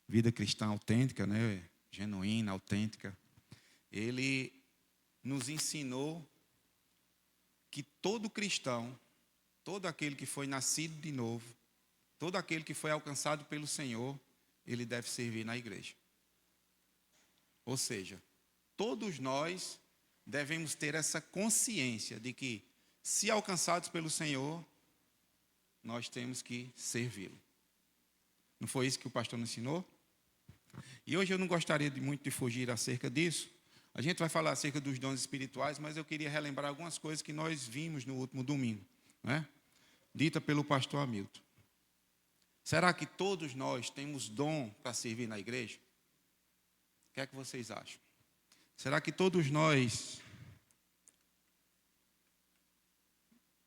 Vida Cristã Autêntica, né? Genuína, autêntica. Ele nos ensinou que todo cristão, todo aquele que foi nascido de novo, todo aquele que foi alcançado pelo Senhor, ele deve servir na igreja. Ou seja, todos nós devemos ter essa consciência de que, se alcançados pelo Senhor, nós temos que servi-lo. Não foi isso que o pastor nos ensinou? E hoje eu não gostaria muito de fugir acerca disso. A gente vai falar acerca dos dons espirituais, mas eu queria relembrar algumas coisas que nós vimos no último domingo, né? Dita pelo pastor Hamilton. Será que todos nós temos dom para servir na igreja? O que é que vocês acham? Será que todos nós...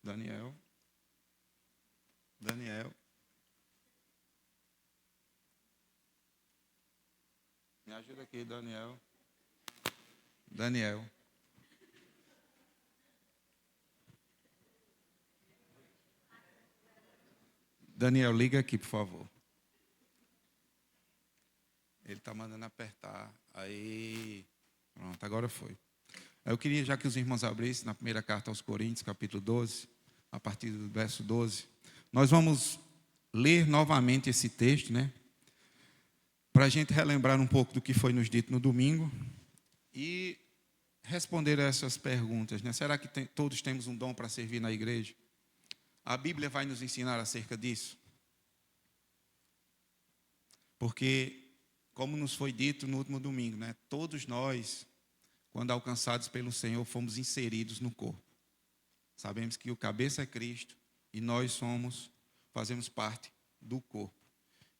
Daniel. Me ajuda aqui, Daniel. Daniel, liga aqui, por favor. Ele está mandando apertar. Aí, pronto, agora foi. Eu queria, já que os irmãos abrissem na primeira carta aos Coríntios, capítulo 12, a partir do verso 12, nós vamos ler novamente esse texto, né? Para a gente relembrar um pouco do que foi nos dito no domingo e responder a essas perguntas, né? Será que todos temos um dom para servir na igreja? A Bíblia vai nos ensinar acerca disso. Porque, como nos foi dito no último domingo, né? Todos nós, quando alcançados pelo Senhor, fomos inseridos no corpo. Sabemos que o cabeça é Cristo e nós fazemos parte do corpo.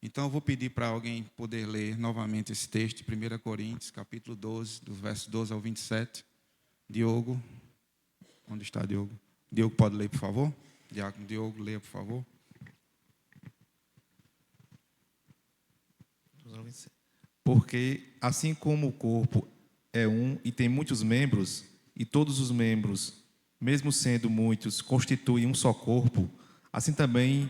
Então eu vou pedir para alguém poder ler novamente esse texto, 1 Coríntios, capítulo 12, do verso 12 ao 27. Diogo, onde está Diogo? Diogo pode ler, por favor? Diácono Diogo, leia, por favor. Porque assim como o corpo é um e tem muitos membros, e todos os membros, mesmo sendo muitos, constituem um só corpo, assim também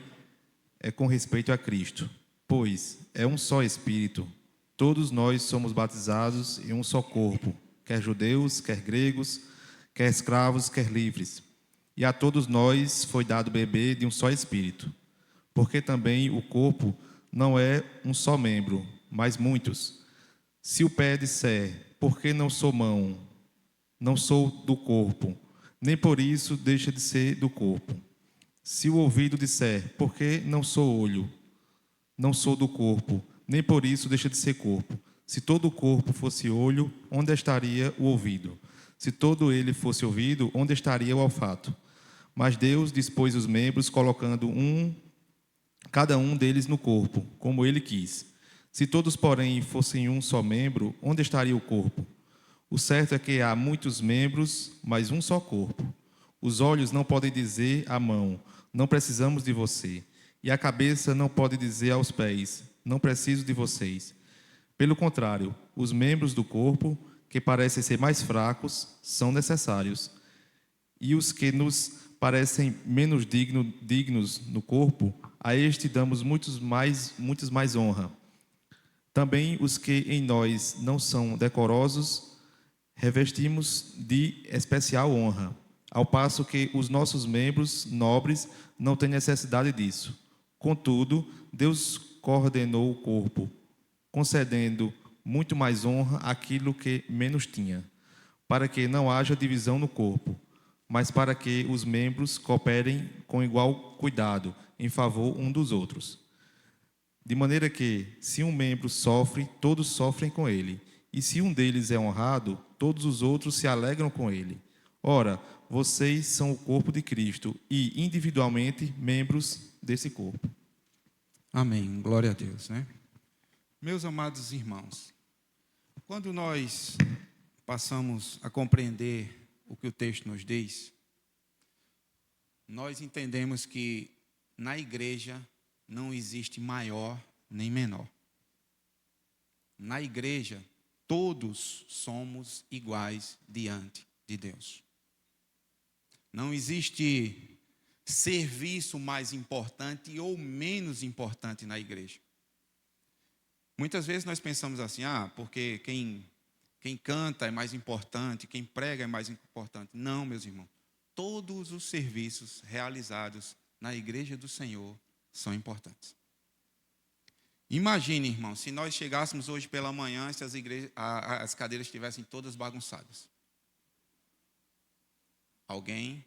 é com respeito a Cristo. Pois é um só Espírito, todos nós somos batizados em um só corpo, quer judeus, quer gregos, quer escravos, quer livres. E a todos nós foi dado beber de um só Espírito. Porque também o corpo não é um só membro, mas muitos. Se o pé disser, por que não sou mão, não sou do corpo, nem por isso deixa de ser do corpo. Se o ouvido disser, por que não sou olho, não sou do corpo, nem por isso deixa de ser corpo. Se todo o corpo fosse olho, onde estaria o ouvido? Se todo ele fosse ouvido, onde estaria o olfato? Mas Deus dispôs os membros, colocando cada um deles no corpo, como ele quis. Se todos, porém, fossem um só membro, onde estaria o corpo? O certo é que há muitos membros, mas um só corpo. Os olhos não podem dizer à mão, não precisamos de você. E a cabeça não pode dizer aos pés, não preciso de vocês. Pelo contrário, os membros do corpo, que parecem ser mais fracos, são necessários. E os que nos parecem menos dignos no corpo, a este damos muitos mais honra. Também os que em nós não são decorosos, revestimos de especial honra, ao passo que os nossos membros nobres não têm necessidade disso. Contudo, Deus coordenou o corpo, concedendo muito mais honra àquilo que menos tinha, para que não haja divisão no corpo, mas para que os membros cooperem com igual cuidado em favor um dos outros. De maneira que, se um membro sofre, todos sofrem com ele, e se um deles é honrado, todos os outros se alegram com ele. Ora, vocês são o corpo de Cristo e, individualmente, membros desse corpo. Amém. Glória a Deus, né? Meus amados irmãos, quando nós passamos a compreender o que o texto nos diz, nós entendemos que na igreja não existe maior nem menor. Na igreja, todos somos iguais diante de Deus. Não existe serviço mais importante ou menos importante na igreja. Muitas vezes nós pensamos assim, porque quem canta é mais importante, quem prega é mais importante. Não, meus irmãos. Todos os serviços realizados na igreja do Senhor são importantes. Imagine, irmão, se nós chegássemos hoje pela manhã e se as cadeiras estivessem todas bagunçadas. Alguém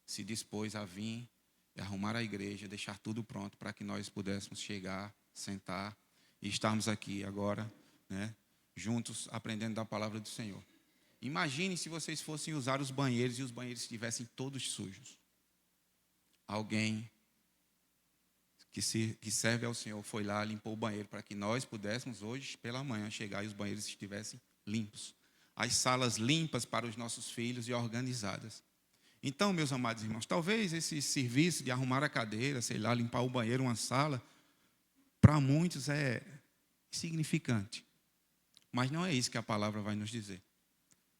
se dispôs a vir e arrumar a igreja, deixar tudo pronto para que nós pudéssemos chegar, sentar e estarmos aqui agora, né, juntos, aprendendo da palavra do Senhor. Imagine se vocês fossem usar os banheiros e os banheiros estivessem todos sujos. Alguém que serve ao Senhor foi lá, limpou o banheiro para que nós pudéssemos hoje, pela manhã, chegar e os banheiros estivessem limpos. As salas limpas para os nossos filhos e organizadas. Então, meus amados irmãos, talvez esse serviço de arrumar a cadeira, sei lá, limpar o banheiro, uma sala, para muitos é insignificante. Mas não é isso que a palavra vai nos dizer.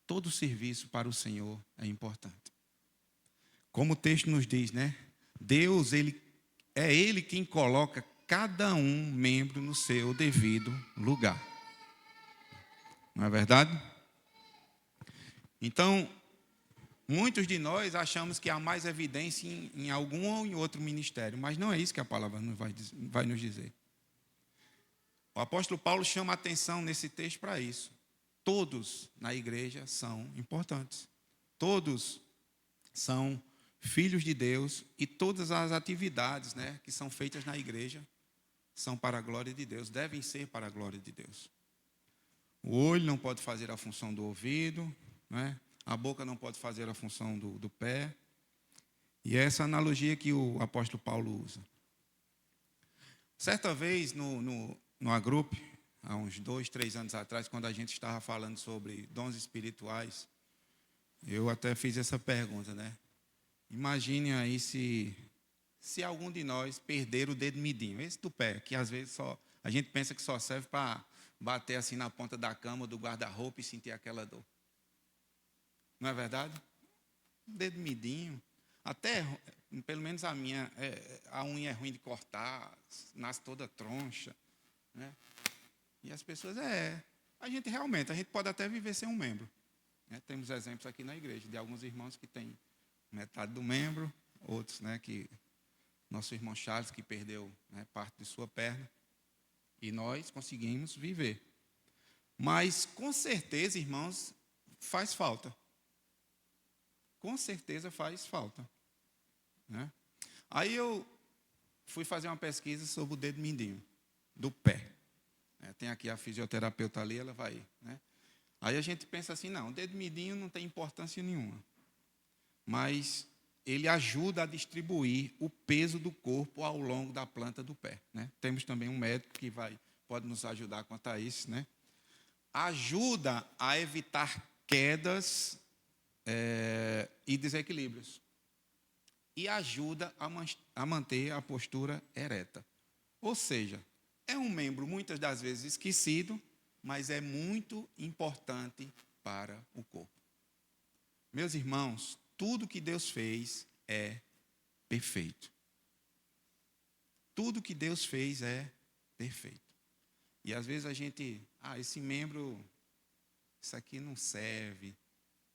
Todo serviço para o Senhor é importante. Como o texto nos diz, né? Deus, é Ele quem coloca cada um membro no seu devido lugar. Não é verdade? Então, muitos de nós achamos que há mais evidência em algum ou em outro ministério, mas não é isso que a palavra vai nos dizer. O apóstolo Paulo chama a atenção nesse texto para isso. Todos na igreja são importantes. Todos são filhos de Deus e todas as atividades, né, que são feitas na igreja são para a glória de Deus, devem ser para a glória de Deus. O olho não pode fazer a função do ouvido, né? A boca não pode fazer a função do pé. E é essa analogia que o apóstolo Paulo usa. Certa vez, no Agrupe, há uns 2, 3 anos atrás, quando a gente estava falando sobre dons espirituais, eu até fiz essa pergunta, né? Imagine aí se algum de nós perder o dedo midinho, esse do pé, que às vezes a gente pensa que só serve para bater assim na ponta da cama ou do guarda-roupa e sentir aquela dor. Não é verdade? Dedo midinho. Até, pelo menos a minha, a unha é ruim de cortar, nasce toda troncha. Né? E as pessoas, a gente pode até viver sem um membro. Né? Temos exemplos aqui na igreja de alguns irmãos que têm metade do membro, outros, né, que nosso irmão Charles, que perdeu, né, parte de sua perna, e nós conseguimos viver. Mas, com certeza, irmãos, faz falta. Com certeza faz falta. Né? Aí eu fui fazer uma pesquisa sobre o dedo mindinho, do pé. Tem aqui a fisioterapeuta ali, ela vai. Né? Aí a gente pensa assim, não, o dedo mindinho não tem importância nenhuma. Mas ele ajuda a distribuir o peso do corpo ao longo da planta do pé. Né? Temos também um médico que pode nos ajudar quanto a isso. Né? Ajuda a evitar quedas e desequilíbrios. E ajuda a manter a postura ereta. Ou seja, é um membro muitas das vezes esquecido, mas é muito importante para o corpo. Meus irmãos, tudo que Deus fez é perfeito. Tudo que Deus fez é perfeito. E às vezes a gente, esse membro, isso aqui não serve,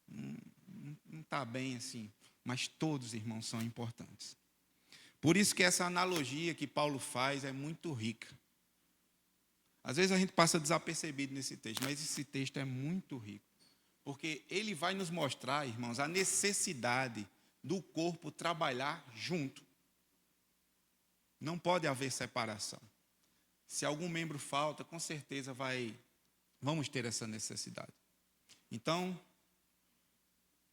não está bem assim. Mas todos, irmãos, são importantes. Por isso que essa analogia que Paulo faz é muito rica. Às vezes a gente passa desapercebido nesse texto, mas esse texto é muito rico. Porque ele vai nos mostrar, irmãos, a necessidade do corpo trabalhar junto. Não pode haver separação. Se algum membro falta, com certeza vamos ter essa necessidade. Então,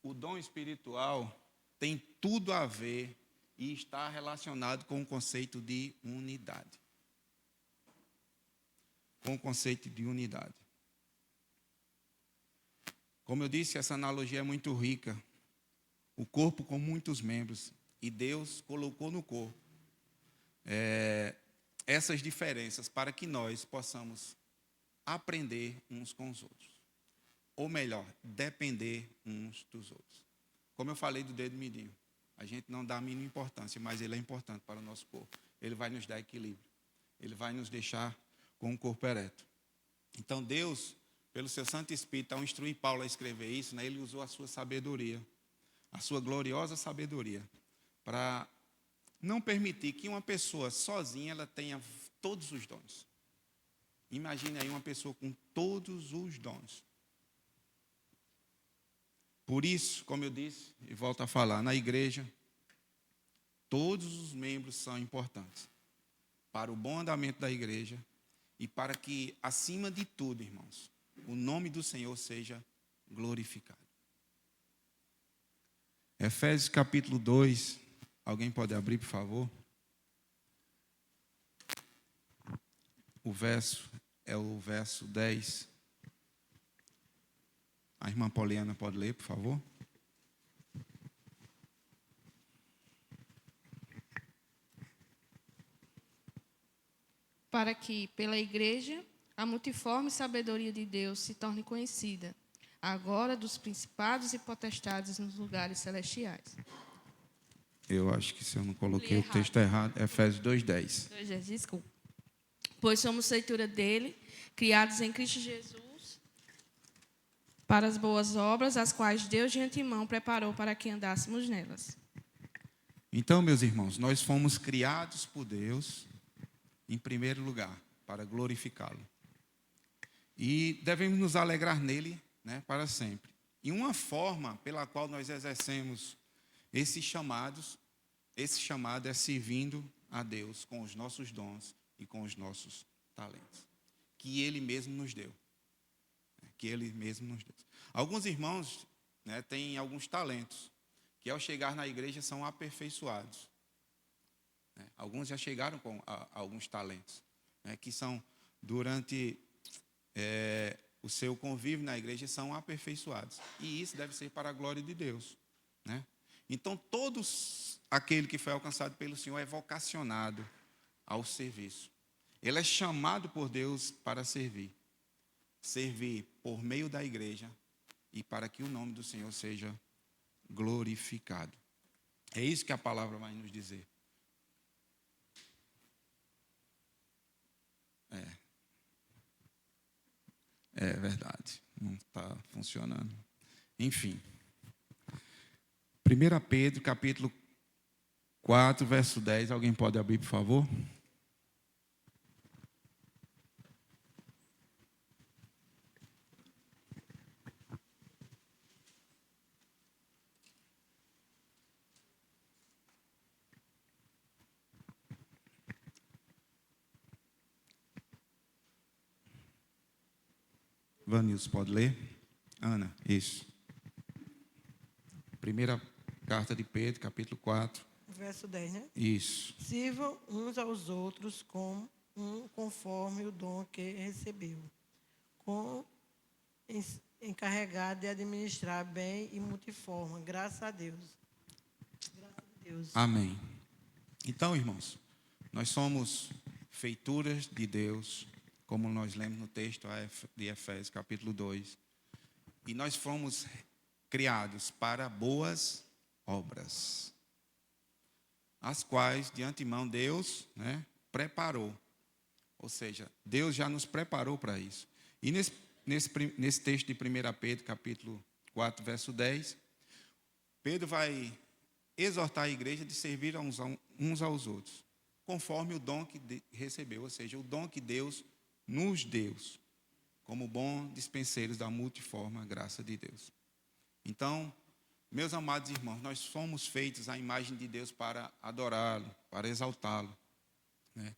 o dom espiritual tem tudo a ver e está relacionado com o conceito de unidade. Com o conceito de unidade. Como eu disse, essa analogia é muito rica. O corpo com muitos membros. E Deus colocou no corpo essas diferenças para que nós possamos aprender uns com os outros. Ou melhor, depender uns dos outros. Como eu falei do dedo mindinho. A gente não dá a mínima importância, mas ele é importante para o nosso corpo. Ele vai nos dar equilíbrio. Ele vai nos deixar com o corpo ereto. Então Deus, pelo seu Santo Espírito, ao instruir Paulo a escrever isso, né, ele usou a sua sabedoria, a sua gloriosa sabedoria, para não permitir que uma pessoa sozinha ela tenha todos os dons. Imagine aí uma pessoa com todos os dons. Por isso, como eu disse, e volto a falar, na igreja, todos os membros são importantes para o bom andamento da igreja e para que, acima de tudo, irmãos, o nome do Senhor seja glorificado. Efésios capítulo 2, alguém pode abrir, por favor? O verso é o verso 10. A irmã Poliana pode ler, por favor? Para que, pela igreja, a multiforme sabedoria de Deus se torne conhecida, agora dos principados e potestades nos lugares celestiais. Eu acho que se eu não coloquei Li o texto errado, Efésios 2:10. Desculpa. Pois somos feitura dele, criados em Cristo Jesus, para as boas obras, as quais Deus de antemão preparou para que andássemos nelas. Então, meus irmãos, nós fomos criados por Deus, em primeiro lugar, para glorificá-lo. E devemos nos alegrar nele, né, para sempre. E uma forma pela qual nós exercemos esse chamado é servindo a Deus com os nossos dons e com os nossos talentos, que Ele mesmo nos deu. Que Ele mesmo nos deu. Alguns irmãos, né, têm alguns talentos, que ao chegar na igreja são aperfeiçoados. Alguns já chegaram com alguns talentos, né, que são, durante o seu convívio na igreja, são aperfeiçoados. E isso deve ser para a glória de Deus, né? Então, todos aquele que foi alcançado pelo Senhor é vocacionado ao serviço. Ele é chamado por Deus para servir. Servir por meio da igreja e para que o nome do Senhor seja glorificado. É isso que a palavra vai nos dizer. É verdade, não está funcionando. Enfim. 1 Pedro, capítulo 4, verso 10. Alguém pode abrir, por favor? Vanilson, pode ler? Ana, isso. Primeira carta de Pedro, capítulo 4. Verso 10, né? Isso. Sirvam uns aos outros conforme o dom que recebeu, encarregado de administrar bem e multiforme. Graças a Deus. Graças a Deus. Amém. Então, irmãos, nós somos feituras de Deus, como nós lemos no texto de Efésios, capítulo 2. E nós fomos criados para boas obras, as quais, de antemão, Deus, né, preparou. Ou seja, Deus já nos preparou para isso. E nesse texto de 1 Pedro, capítulo 4, verso 10, Pedro vai exortar a igreja de servir uns aos outros, conforme o dom que recebeu, ou seja, o dom que Deus nos deu, como bons dispenseiros da multiforme graça de Deus. Então, meus amados irmãos, nós somos feitos à imagem de Deus para adorá-lo, para exaltá-lo, né?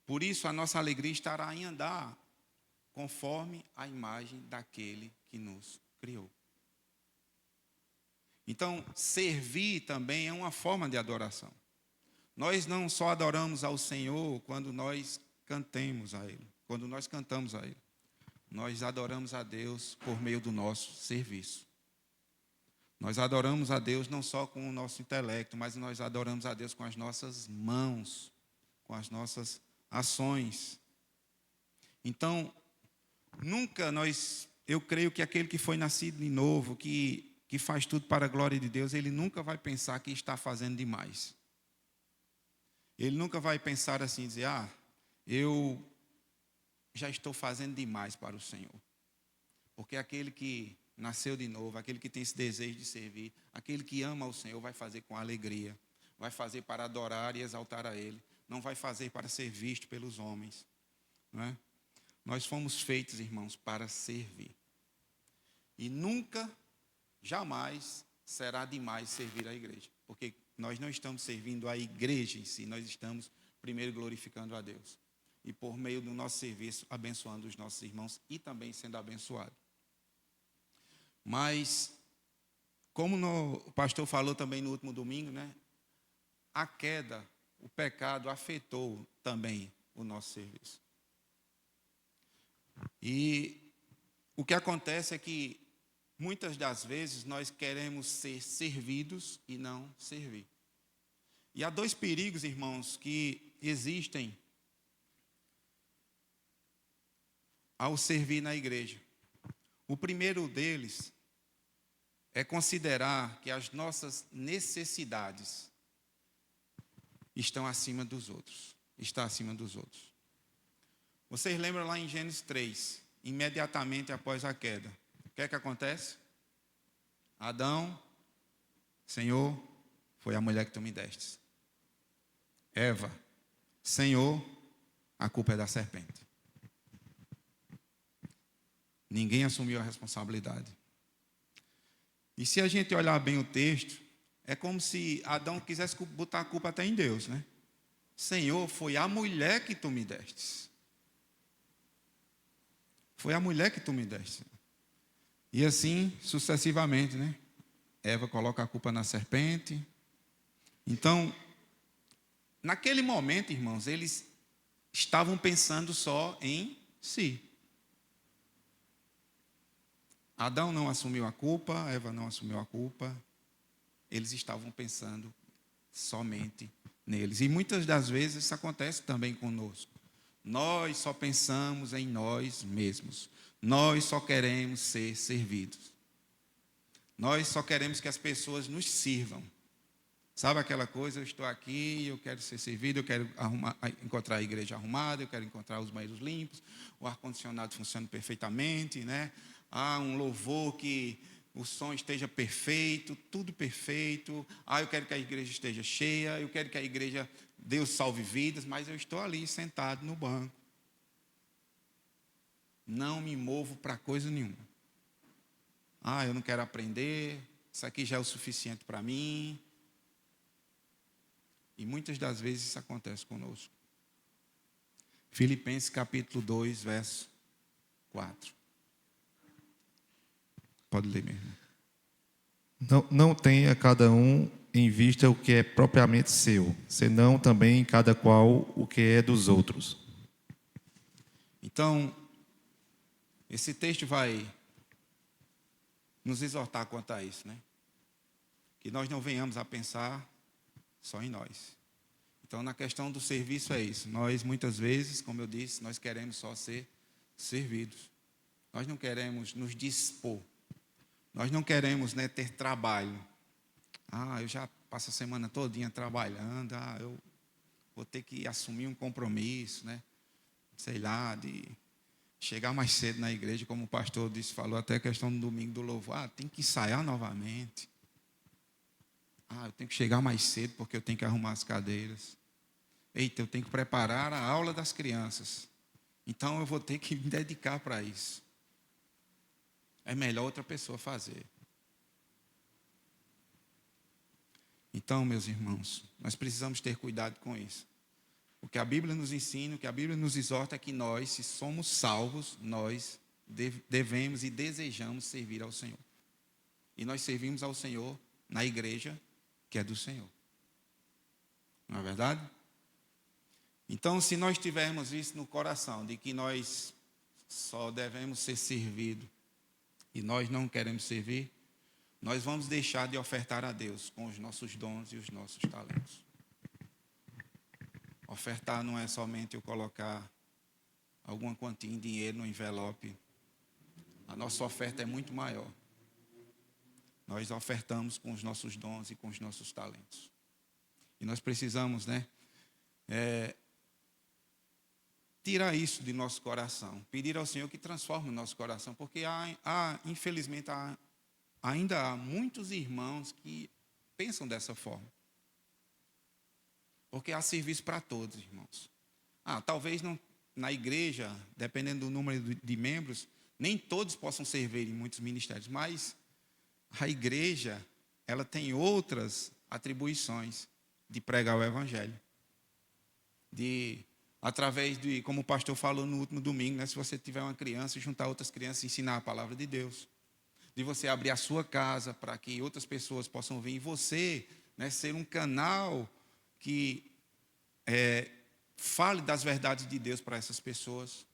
Por isso, a nossa alegria estará em andar conforme a imagem daquele que nos criou. Então, servir também é uma forma de adoração. Nós não só adoramos ao Senhor quando nós cantamos a Ele, quando nós cantamos a Ele. Nós adoramos a Deus por meio do nosso serviço. Nós adoramos a Deus não só com o nosso intelecto, mas nós adoramos a Deus com as nossas mãos, com as nossas ações. Então, eu creio que aquele que foi nascido de novo, que faz tudo para a glória de Deus, ele nunca vai pensar que está fazendo demais. Ele nunca vai pensar assim, dizer, eu já estou fazendo demais para o Senhor. Porque aquele que nasceu de novo, aquele que tem esse desejo de servir, aquele que ama o Senhor vai fazer com alegria, vai fazer para adorar e exaltar a Ele, não vai fazer para ser visto pelos homens, não é? Nós fomos feitos, irmãos, para servir. E nunca, jamais será demais servir a igreja, porque nós não estamos servindo a igreja em si, nós estamos primeiro glorificando a Deus. E por meio do nosso serviço, abençoando os nossos irmãos e também sendo abençoado. Mas, como o pastor falou também no último domingo, né? A queda, o pecado afetou também o nosso serviço. E o que acontece é que muitas das vezes nós queremos ser servidos e não servir. E há dois perigos, irmãos, que existem ao servir na igreja. O primeiro deles é considerar que as nossas necessidades estão acima dos outros. Está acima dos outros. Vocês lembram lá em Gênesis 3, imediatamente após a queda. O que é que acontece? Adão, Senhor, foi a mulher que tu me destes. Eva, Senhor, a culpa é da serpente. Ninguém assumiu a responsabilidade. E se a gente olhar bem o texto, é como se Adão quisesse botar a culpa até em Deus, né? Senhor, foi a mulher que tu me destes. Foi a mulher que tu me deste. E assim, sucessivamente, né? Eva coloca a culpa na serpente. Então, naquele momento, irmãos, eles estavam pensando só em si. Adão não assumiu a culpa, Eva não assumiu a culpa. Eles estavam pensando somente neles. E muitas das vezes isso acontece também conosco. Nós só pensamos em nós mesmos. Nós só queremos ser servidos. Nós só queremos que as pessoas nos sirvam. Sabe aquela coisa, eu estou aqui, eu quero ser servido, eu quero encontrar a igreja arrumada, eu quero encontrar os banheiros limpos, o ar-condicionado funcionando perfeitamente, né? Um louvor que o som esteja perfeito, tudo perfeito. Eu quero que a igreja esteja cheia, eu quero que a igreja, Deus salve vidas, mas eu estou ali sentado no banco. Não me movo para coisa nenhuma. Eu não quero aprender, isso aqui já é o suficiente para mim. E muitas das vezes isso acontece conosco. Filipenses capítulo 2, verso 4. Pode ler mesmo. Não tenha cada um em vista o que é propriamente seu, senão também cada qual o que é dos outros. Então, esse texto vai nos exortar quanto a isso, né? Que nós não venhamos a pensar só em nós. Então, na questão do serviço é isso. Nós, muitas vezes, como eu disse, nós queremos só ser servidos. Nós não queremos nos dispor. Nós não queremos, né, ter trabalho. Eu já passo a semana todinha trabalhando. Eu vou ter que assumir um compromisso, né? Sei lá, de chegar mais cedo na igreja, como o pastor disse, falou até a questão do domingo do louvor. Tem que ensaiar novamente. Eu tenho que chegar mais cedo porque eu tenho que arrumar as cadeiras. Eita, eu tenho que preparar a aula das crianças. Então eu vou ter que me dedicar para isso. É melhor outra pessoa fazer. Então, meus irmãos, nós precisamos ter cuidado com isso. O que a Bíblia nos ensina, o que a Bíblia nos exorta é que nós, se somos salvos, nós devemos e desejamos servir ao Senhor. E nós servimos ao Senhor na igreja que é do Senhor. Não é verdade? Então, se nós tivermos isso no coração, de que nós só devemos ser servidos e nós não queremos servir, nós vamos deixar de ofertar a Deus com os nossos dons e os nossos talentos. Ofertar não é somente eu colocar alguma quantia em dinheiro no envelope. A nossa oferta é muito maior. Nós ofertamos com os nossos dons e com os nossos talentos. E nós precisamos, né, tirar isso de nosso coração, pedir ao Senhor que transforme o nosso coração, porque infelizmente, ainda há muitos irmãos que pensam dessa forma. Porque há serviço para todos, irmãos. Talvez não, na igreja, dependendo do número de membros, nem todos possam servir em muitos ministérios, mas a igreja, ela tem outras atribuições de pregar o evangelho. Através de, como o pastor falou no último domingo, né, se você tiver uma criança, juntar outras crianças e ensinar a palavra de Deus. De você abrir a sua casa para que outras pessoas possam vir. E você, né, ser um canal que fale das verdades de Deus para essas pessoas.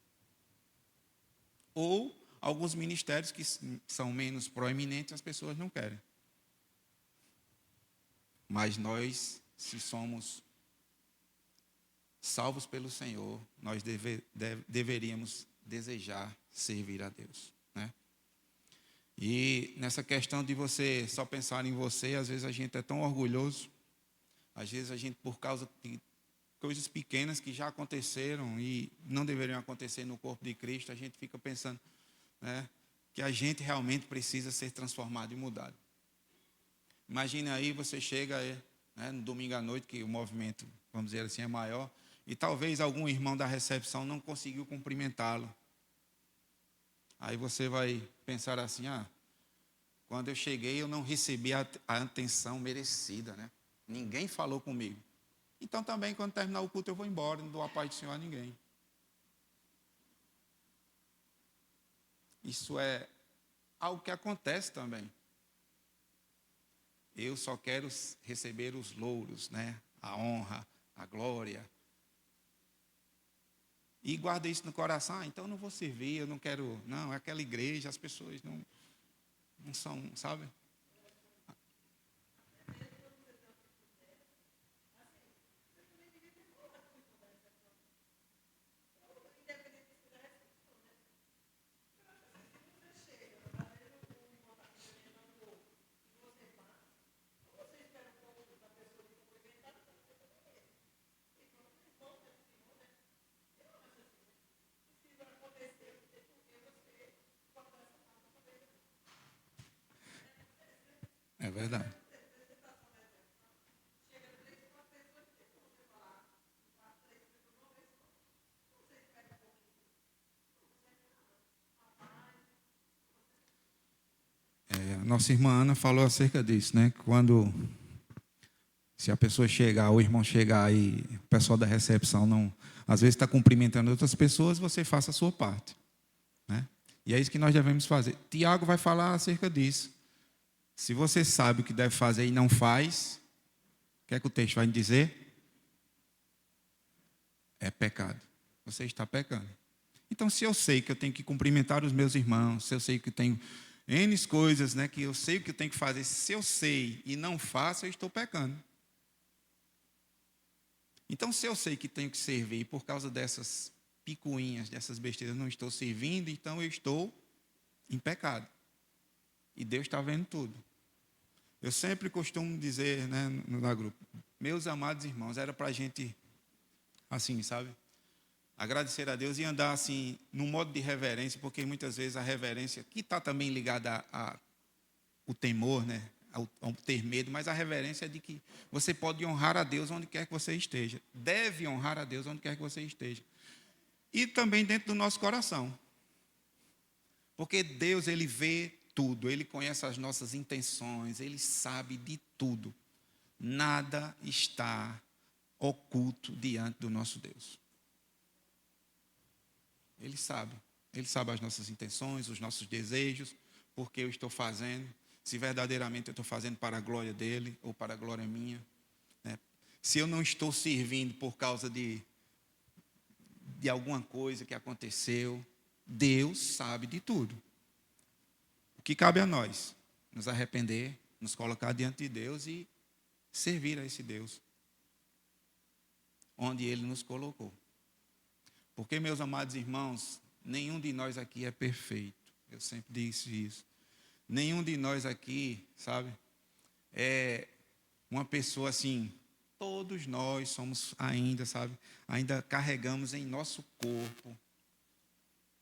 Ou alguns ministérios que são menos proeminentes, as pessoas não querem. Mas nós, se somos salvos pelo Senhor, nós deveríamos desejar servir a Deus, né? E nessa questão de você só pensar em você, às vezes a gente é tão orgulhoso, às vezes a gente, por causa de coisas pequenas que já aconteceram e não deveriam acontecer no corpo de Cristo, a gente fica pensando, né, que a gente realmente precisa ser transformado e mudado. Imagine aí, você chega né, no domingo à noite, que o movimento, vamos dizer assim, é maior, e talvez algum irmão da recepção não conseguiu cumprimentá-lo. Aí você vai pensar assim, quando eu cheguei eu não recebi a atenção merecida, né? Ninguém falou comigo. Então também quando terminar o culto eu vou embora, não dou a paz do Senhor a ninguém. Isso é algo que acontece também. Eu só quero receber os louros, né? A honra, a glória. E guarda isso no coração, então eu não vou servir, eu não quero, não, é aquela igreja, as pessoas não são, sabe? É verdade. Nossa irmã Ana falou acerca disso, né? Se a pessoa chegar, o irmão chegar e o pessoal da recepção não, às vezes está cumprimentando outras pessoas, você faça a sua parte, né? E é isso que nós devemos fazer. Tiago vai falar acerca disso. Se você sabe o que deve fazer e não faz, o que é que o texto vai dizer? É pecado. Você está pecando. Então, se eu sei que eu tenho que cumprimentar os meus irmãos, se eu sei que tenho N coisas, né, que eu sei o que eu tenho que fazer, se eu sei e não faço, eu estou pecando. Então, se eu sei que tenho que servir e por causa dessas picuinhas, dessas besteiras, não estou servindo, então eu estou em pecado. E Deus está vendo tudo. Eu sempre costumo dizer, né, no grupo, meus amados irmãos, era para a gente, assim, sabe, agradecer a Deus e andar assim, num modo de reverência, porque muitas vezes a reverência, que está também ligada ao temor, né, ao ter medo, mas a reverência é de que você pode honrar a Deus onde quer que você esteja, deve honrar a Deus onde quer que você esteja, e também dentro do nosso coração, porque Deus, Ele vê tudo, Ele conhece as nossas intenções, Ele sabe de tudo. Nada está oculto diante do nosso Deus. Ele sabe as nossas intenções, os nossos desejos, porque eu estou fazendo, se verdadeiramente eu estou fazendo para a glória dEle ou para a glória minha, né? Se eu não estou servindo por causa de alguma coisa que aconteceu, Deus sabe de tudo. O que cabe a nós? Nos arrepender, nos colocar diante de Deus e servir a esse Deus, onde Ele nos colocou. Porque, meus amados irmãos, nenhum de nós aqui é perfeito. Eu sempre disse isso. Nenhum de nós aqui, sabe, é uma pessoa assim, todos nós somos ainda, sabe, ainda carregamos em nosso corpo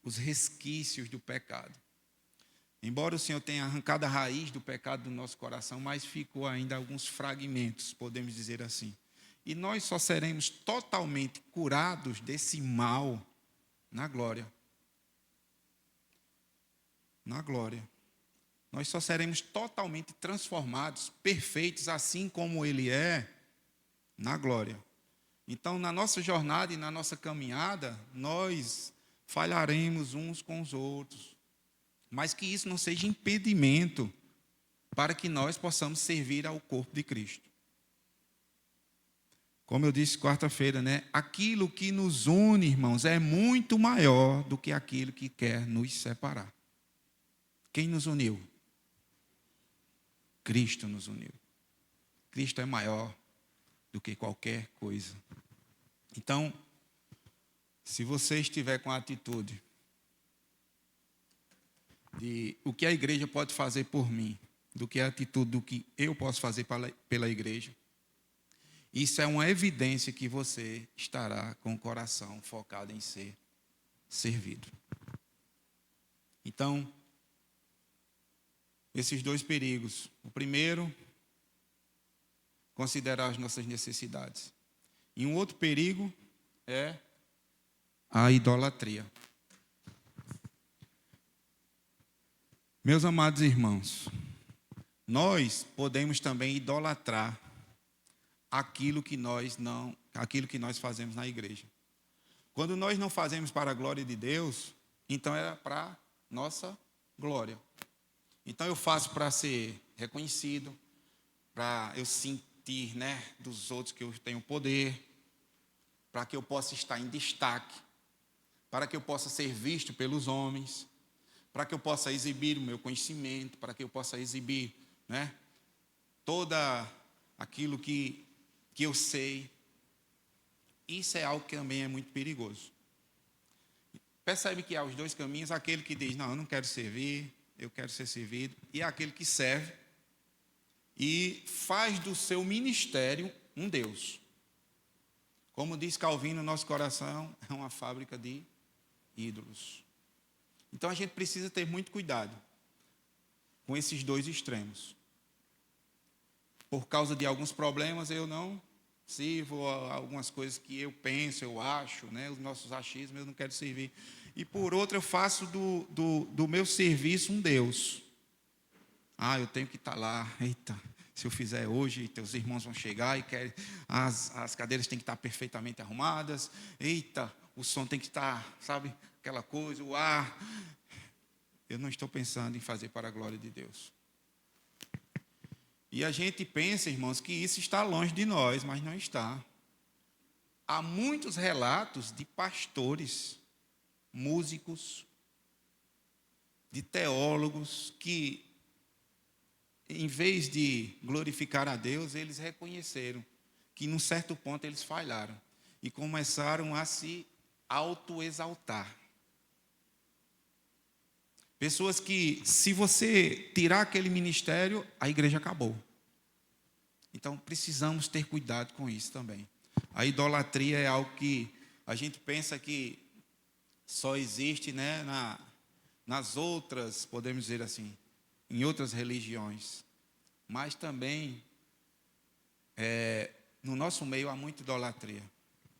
os resquícios do pecado. Embora o Senhor tenha arrancado a raiz do pecado do nosso coração, mas ficou ainda alguns fragmentos, podemos dizer assim. E nós só seremos totalmente curados desse mal na glória. Na glória. Nós só seremos totalmente transformados, perfeitos, assim como Ele é, na glória. Então, na nossa jornada e na nossa caminhada, nós falharemos uns com os outros. Mas que isso não seja impedimento para que nós possamos servir ao corpo de Cristo. Como eu disse quarta-feira, né? Aquilo que nos une, irmãos, é muito maior do que aquilo que quer nos separar. Quem nos uniu? Cristo nos uniu. Cristo é maior do que qualquer coisa. Então, se você estiver com a atitude de o que a igreja pode fazer por mim, do que a atitude do que eu posso fazer pela igreja, isso é uma evidência que você estará com o coração focado em ser servido. Então, esses dois perigos. O primeiro, considerar as nossas necessidades. E um outro perigo é a idolatria. Meus amados irmãos, nós podemos também idolatrar aquilo que nós fazemos na igreja. Quando nós não fazemos para a glória de Deus, então é para nossa glória. Então eu faço para ser reconhecido, para eu sentir, né, dos outros que eu tenho poder, para que eu possa estar em destaque, para que eu possa ser visto pelos homens, para que eu possa exibir o meu conhecimento, para que eu possa exibir, né, toda aquilo que eu sei. Isso é algo que também é muito perigoso. Percebe que há os dois caminhos, aquele que diz, não, eu não quero servir, eu quero ser servido, e aquele que serve e faz do seu ministério um Deus. Como diz Calvino, nosso coração é uma fábrica de ídolos. Então a gente precisa ter muito cuidado com esses dois extremos. Por causa de alguns problemas, eu não sirvo a algumas coisas que eu penso, eu acho, né, os nossos achismos, eu não quero servir. E por outro, eu faço do meu serviço um Deus. Eu tenho que estar lá, eita, se eu fizer hoje, teus irmãos vão chegar e querem, as cadeiras têm que estar perfeitamente arrumadas, eita, o som tem que estar, sabe, aquela coisa, o ar. Eu não estou pensando em fazer para a glória de Deus. E a gente pensa, irmãos, que isso está longe de nós, mas não está. Há muitos relatos de pastores, músicos, de teólogos que, em vez de glorificar a Deus, eles reconheceram que, num certo ponto, eles falharam e começaram a se autoexaltar. Pessoas que, se você tirar aquele ministério, a igreja acabou. Então, precisamos ter cuidado com isso também. A idolatria é algo que a gente pensa que só existe, né, nas outras, podemos dizer assim, em outras religiões. Mas também, no nosso meio há muita idolatria.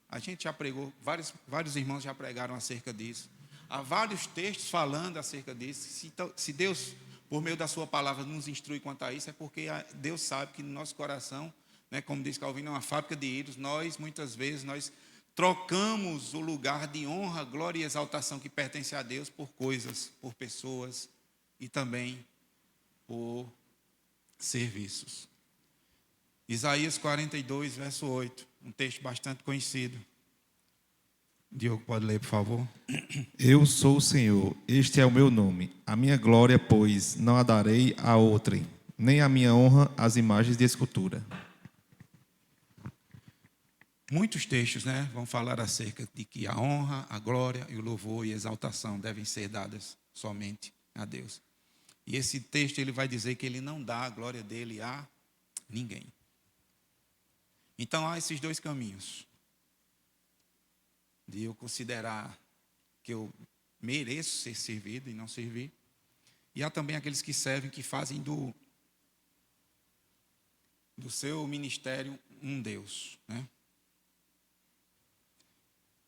A gente já pregou, vários irmãos já pregaram acerca disso. Há vários textos falando acerca disso. Se Deus, por meio da sua palavra, nos instrui quanto a isso, é porque Deus sabe que no nosso coração, né, como diz Calvino, é uma fábrica de ídolos. Muitas vezes, nós trocamos o lugar de honra, glória e exaltação que pertence a Deus por coisas, por pessoas e também por serviços. Isaías 42, verso 8, um texto bastante conhecido. Diogo, pode ler, por favor? Eu sou o Senhor, este é o meu nome. A minha glória, pois, não a darei a outrem, nem a minha honra às imagens de escultura. Muitos textos, né, vão falar acerca de que a honra, a glória e o louvor e a exaltação devem ser dadas somente a Deus. E esse texto ele vai dizer que ele não dá a glória dele a ninguém. Então há esses dois caminhos. De eu considerar que eu mereço ser servido e não servir. E há também aqueles que servem, que fazem do seu ministério um Deus, né?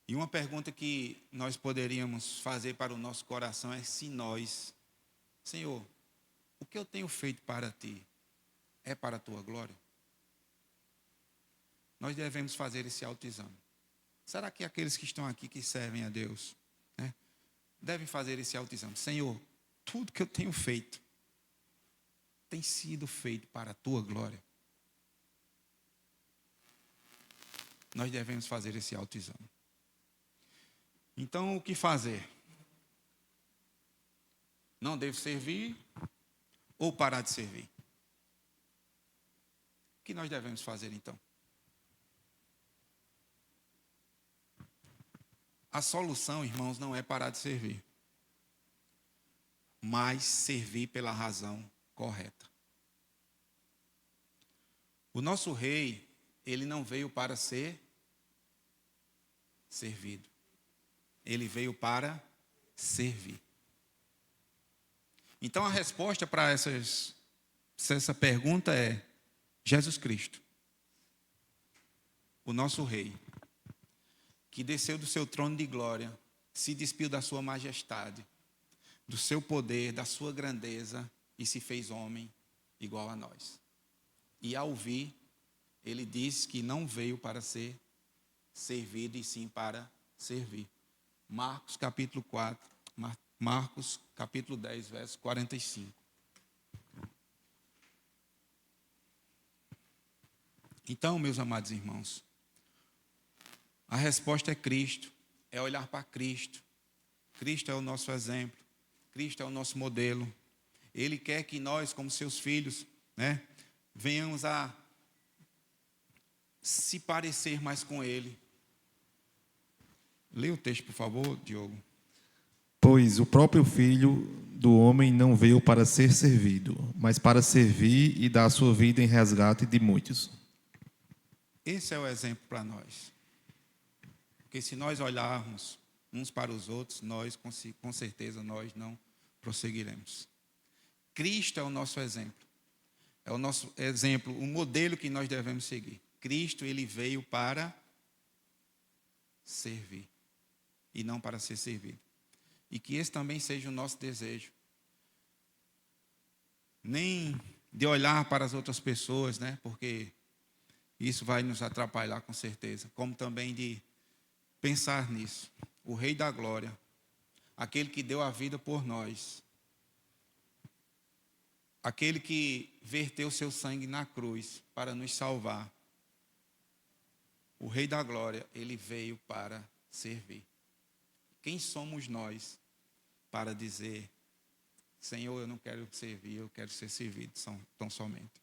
E uma pergunta que nós poderíamos fazer para o nosso coração é se nós, Senhor, o que eu tenho feito para ti é para a tua glória? Nós devemos fazer esse autoexame. Será que aqueles que estão aqui que servem a Deus, né, devem fazer esse autoexame? Senhor, tudo que eu tenho feito tem sido feito para a tua glória? Nós devemos fazer esse autoexame. Então, o que fazer? Não devo servir ou parar de servir? O que nós devemos fazer então? A solução, irmãos, não é parar de servir, mas servir pela razão correta. O nosso rei, ele não veio para ser servido. Ele veio para servir. Então a resposta para essa pergunta é Jesus Cristo, o nosso rei, que desceu do seu trono de glória, se despiu da sua majestade, do seu poder, da sua grandeza e se fez homem igual a nós. E ao vir, ele disse que não veio para ser servido e sim para servir. Marcos capítulo 4, Marcos capítulo 10, verso 45. Então, meus amados irmãos, a resposta é Cristo, é olhar para Cristo. Cristo é o nosso exemplo, Cristo é o nosso modelo. Ele quer que nós, como seus filhos, né, venhamos a se parecer mais com Ele. Lê o texto, por favor, Diogo. Pois o próprio Filho do homem não veio para ser servido, mas para servir e dar a sua vida em resgate de muitos. Esse é o exemplo para nós. Porque se nós olharmos uns para os outros, nós, com certeza, nós não prosseguiremos. Cristo é o nosso exemplo. É o nosso exemplo, o modelo que nós devemos seguir. Cristo, ele veio para servir e não para ser servido. E que esse também seja o nosso desejo. Nem de olhar para as outras pessoas, né? Porque isso vai nos atrapalhar com certeza. Como também de pensar nisso. O Rei da Glória, aquele que deu a vida por nós, aquele que verteu seu sangue na cruz para nos salvar. O Rei da Glória, ele veio para servir. Quem somos nós para dizer, Senhor, eu não quero servir, eu quero ser servido tão somente.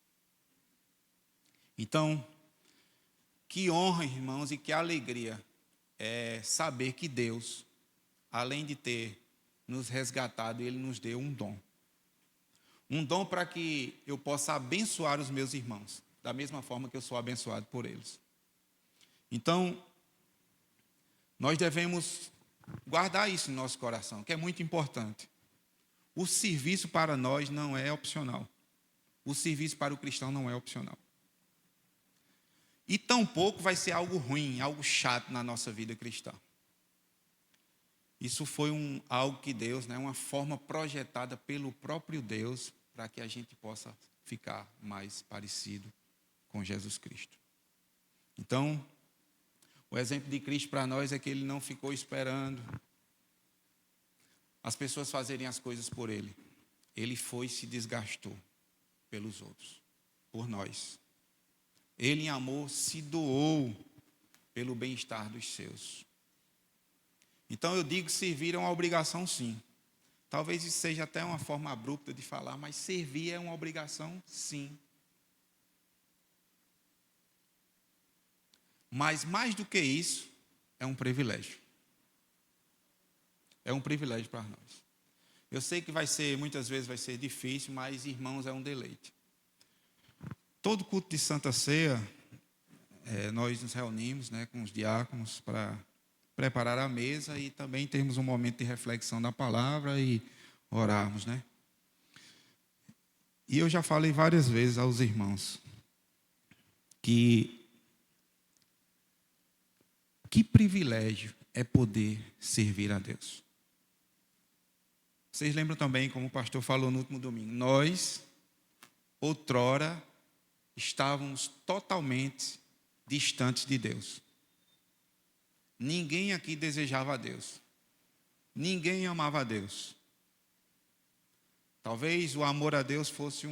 Então, que honra, irmãos, e que alegria é saber que Deus, além de ter nos resgatado, Ele nos deu um dom. Um dom para que eu possa abençoar os meus irmãos, da mesma forma que eu sou abençoado por eles. Então, nós devemos guardar isso no nosso coração, que é muito importante. O serviço para nós não é opcional. O serviço para o cristão não é opcional. E tampouco vai ser algo ruim, algo chato na nossa vida cristã. Isso foi algo que Deus, né, uma forma projetada pelo próprio Deus para que a gente possa ficar mais parecido com Jesus Cristo. Então, o exemplo de Cristo para nós é que Ele não ficou esperando as pessoas fazerem as coisas por Ele. Ele foi e se desgastou pelos outros, por nós. Ele, em amor, se doou pelo bem-estar dos seus. Então, eu digo, servir é uma obrigação, sim. Talvez isso seja até uma forma abrupta de falar, mas servir é uma obrigação, sim. Mas, mais do que isso, é um privilégio. É um privilégio para nós. Eu sei que muitas vezes vai ser difícil, mas, irmãos, é um deleite. Todo culto de Santa Ceia nós nos reunimos, né, com os diáconos para preparar a mesa e também termos um momento de reflexão da palavra e orarmos, né? E eu já falei várias vezes aos irmãos que privilégio é poder servir a Deus. Vocês lembram também, como o pastor falou no último domingo, nós, outrora, estávamos totalmente distantes de Deus. Ninguém aqui desejava a Deus. Ninguém amava a Deus. Talvez o amor a Deus fosse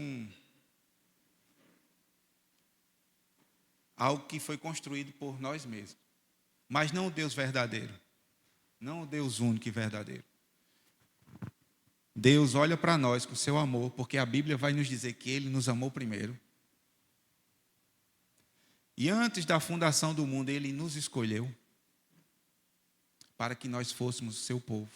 algo que foi construído por nós mesmos. Mas não o Deus verdadeiro. Não o Deus único e verdadeiro. Deus olha para nós com seu amor, porque a Bíblia vai nos dizer que Ele nos amou primeiro. E antes da fundação do mundo, Ele nos escolheu para que nós fôssemos o seu povo.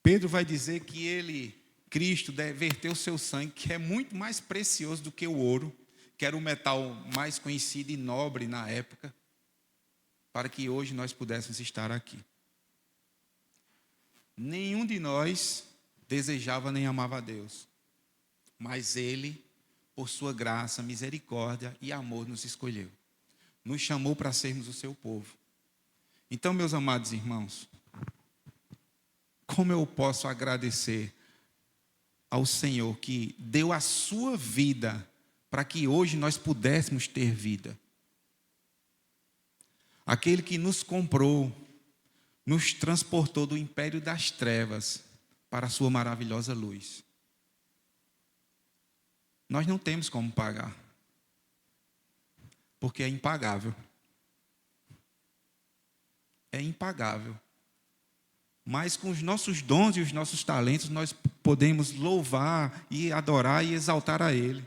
Pedro vai dizer que Cristo, verteu o seu sangue, que é muito mais precioso do que o ouro, que era o metal mais conhecido e nobre na época, para que hoje nós pudéssemos estar aqui. Nenhum de nós desejava nem amava a Deus, mas Ele, por sua graça, misericórdia e amor, nos escolheu. Nos chamou para sermos o seu povo. Então, meus amados irmãos, como eu posso agradecer ao Senhor que deu a sua vida para que hoje nós pudéssemos ter vida? Aquele que nos comprou, nos transportou do império das trevas para a sua maravilhosa luz. Nós não temos como pagar, porque é impagável. É impagável. Mas com os nossos dons e os nossos talentos, nós podemos louvar e adorar e exaltar a Ele.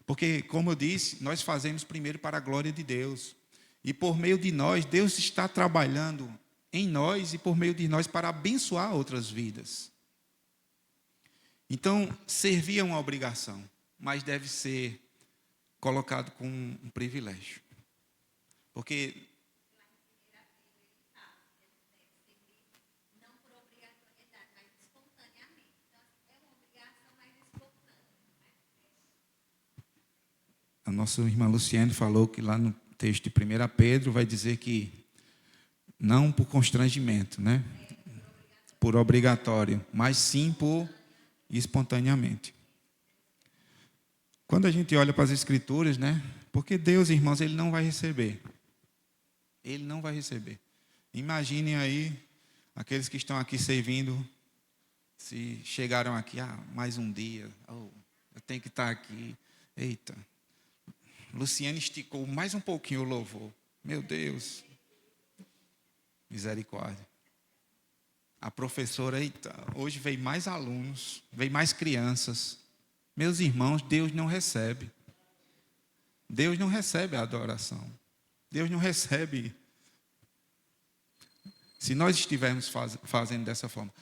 Porque, como eu disse, nós fazemos primeiro para a glória de Deus. E por meio de nós, Deus está trabalhando em nós e por meio de nós para abençoar outras vidas. Então, servir é uma obrigação, mas deve ser colocado com um privilégio. Porque a nossa irmã Luciane falou que lá no texto de 1 Pedro vai dizer que não por constrangimento, né? Por obrigatório, mas sim por espontaneamente. Quando a gente olha para as Escrituras, né? Porque Deus, irmãos, Ele não vai receber. Ele não vai receber. Imaginem aí aqueles que estão aqui servindo, se chegaram aqui, mais um dia, eu tenho que estar aqui. Eita, Luciane esticou mais um pouquinho o louvor. Meu Deus, misericórdia. A professora, eita, hoje veio mais alunos, veio mais crianças. Meus irmãos, Deus não recebe. Deus não recebe a adoração. Deus não recebe. Se nós estivermos fazendo dessa forma.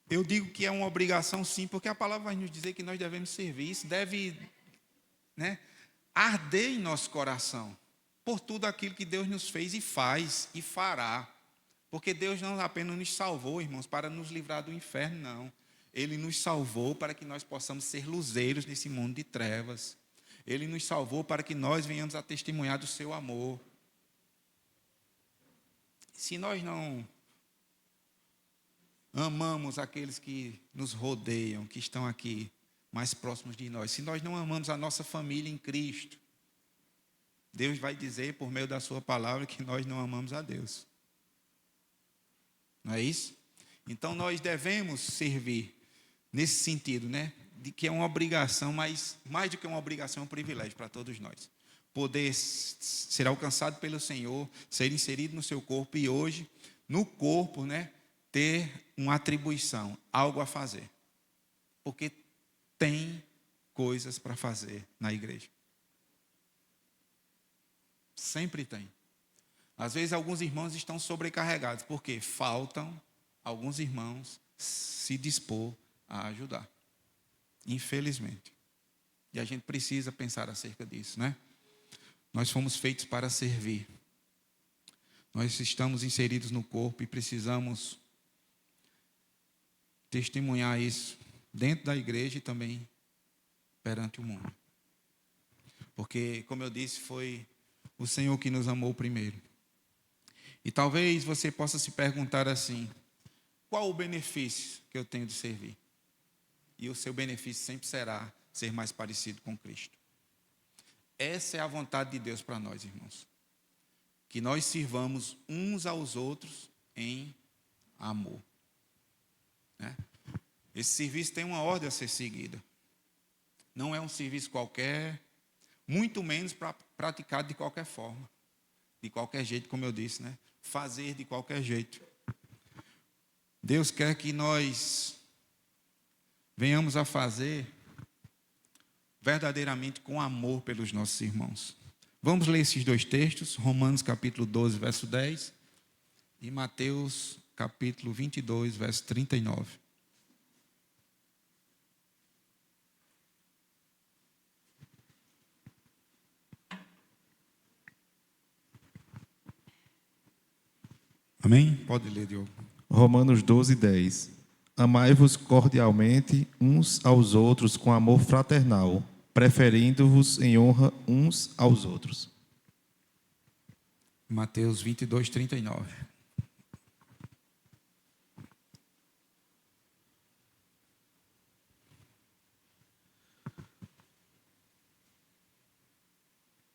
Eu digo que é uma obrigação sim, porque a palavra vai nos dizer que nós devemos servir. Isso deve, né, arder em nosso coração. Por tudo aquilo que Deus nos fez e faz e fará. Porque Deus não apenas nos salvou, irmãos, para nos livrar do inferno, não. Ele nos salvou para que nós possamos ser luzeiros nesse mundo de trevas. Ele nos salvou para que nós venhamos a testemunhar do seu amor. Se nós não amamos aqueles que nos rodeiam, que estão aqui mais próximos de nós, se nós não amamos a nossa família em Cristo, Deus vai dizer por meio da sua palavra que nós não amamos a Deus. Não é isso? Então nós devemos servir nesse sentido, né? De que é uma obrigação, mas mais do que uma obrigação, é um privilégio para todos nós. Poder ser alcançado pelo Senhor, ser inserido no seu corpo e hoje, no corpo, né? Ter uma atribuição, algo a fazer. Porque tem coisas para fazer na igreja. Sempre tem. Às vezes alguns irmãos estão sobrecarregados, porque faltam alguns irmãos se dispor a ajudar. Infelizmente. E a gente precisa pensar acerca disso, né? Nós fomos feitos para servir. Nós estamos inseridos no corpo e precisamos testemunhar isso dentro da igreja e também perante o mundo. Porque, como eu disse, foi o Senhor que nos amou primeiro. E talvez você possa se perguntar assim: qual o benefício que eu tenho de servir? E o seu benefício sempre será ser mais parecido com Cristo. Essa é a vontade de Deus para nós, irmãos. Que nós sirvamos uns aos outros em amor. Né? Esse serviço tem uma ordem a ser seguida. Não é um serviço qualquer, muito menos praticado de qualquer forma. De qualquer jeito, como eu disse, né? Fazer de qualquer jeito. Deus quer que nós venhamos a fazer verdadeiramente com amor pelos nossos irmãos. Vamos ler esses dois textos, Romanos capítulo 12, verso 10 e Mateus capítulo 22, verso 39. Amém? Pode ler, Diogo. Romanos 12, 10. Amai-vos cordialmente uns aos outros com amor fraternal, preferindo-vos em honra uns aos outros. Mateus 22, 39.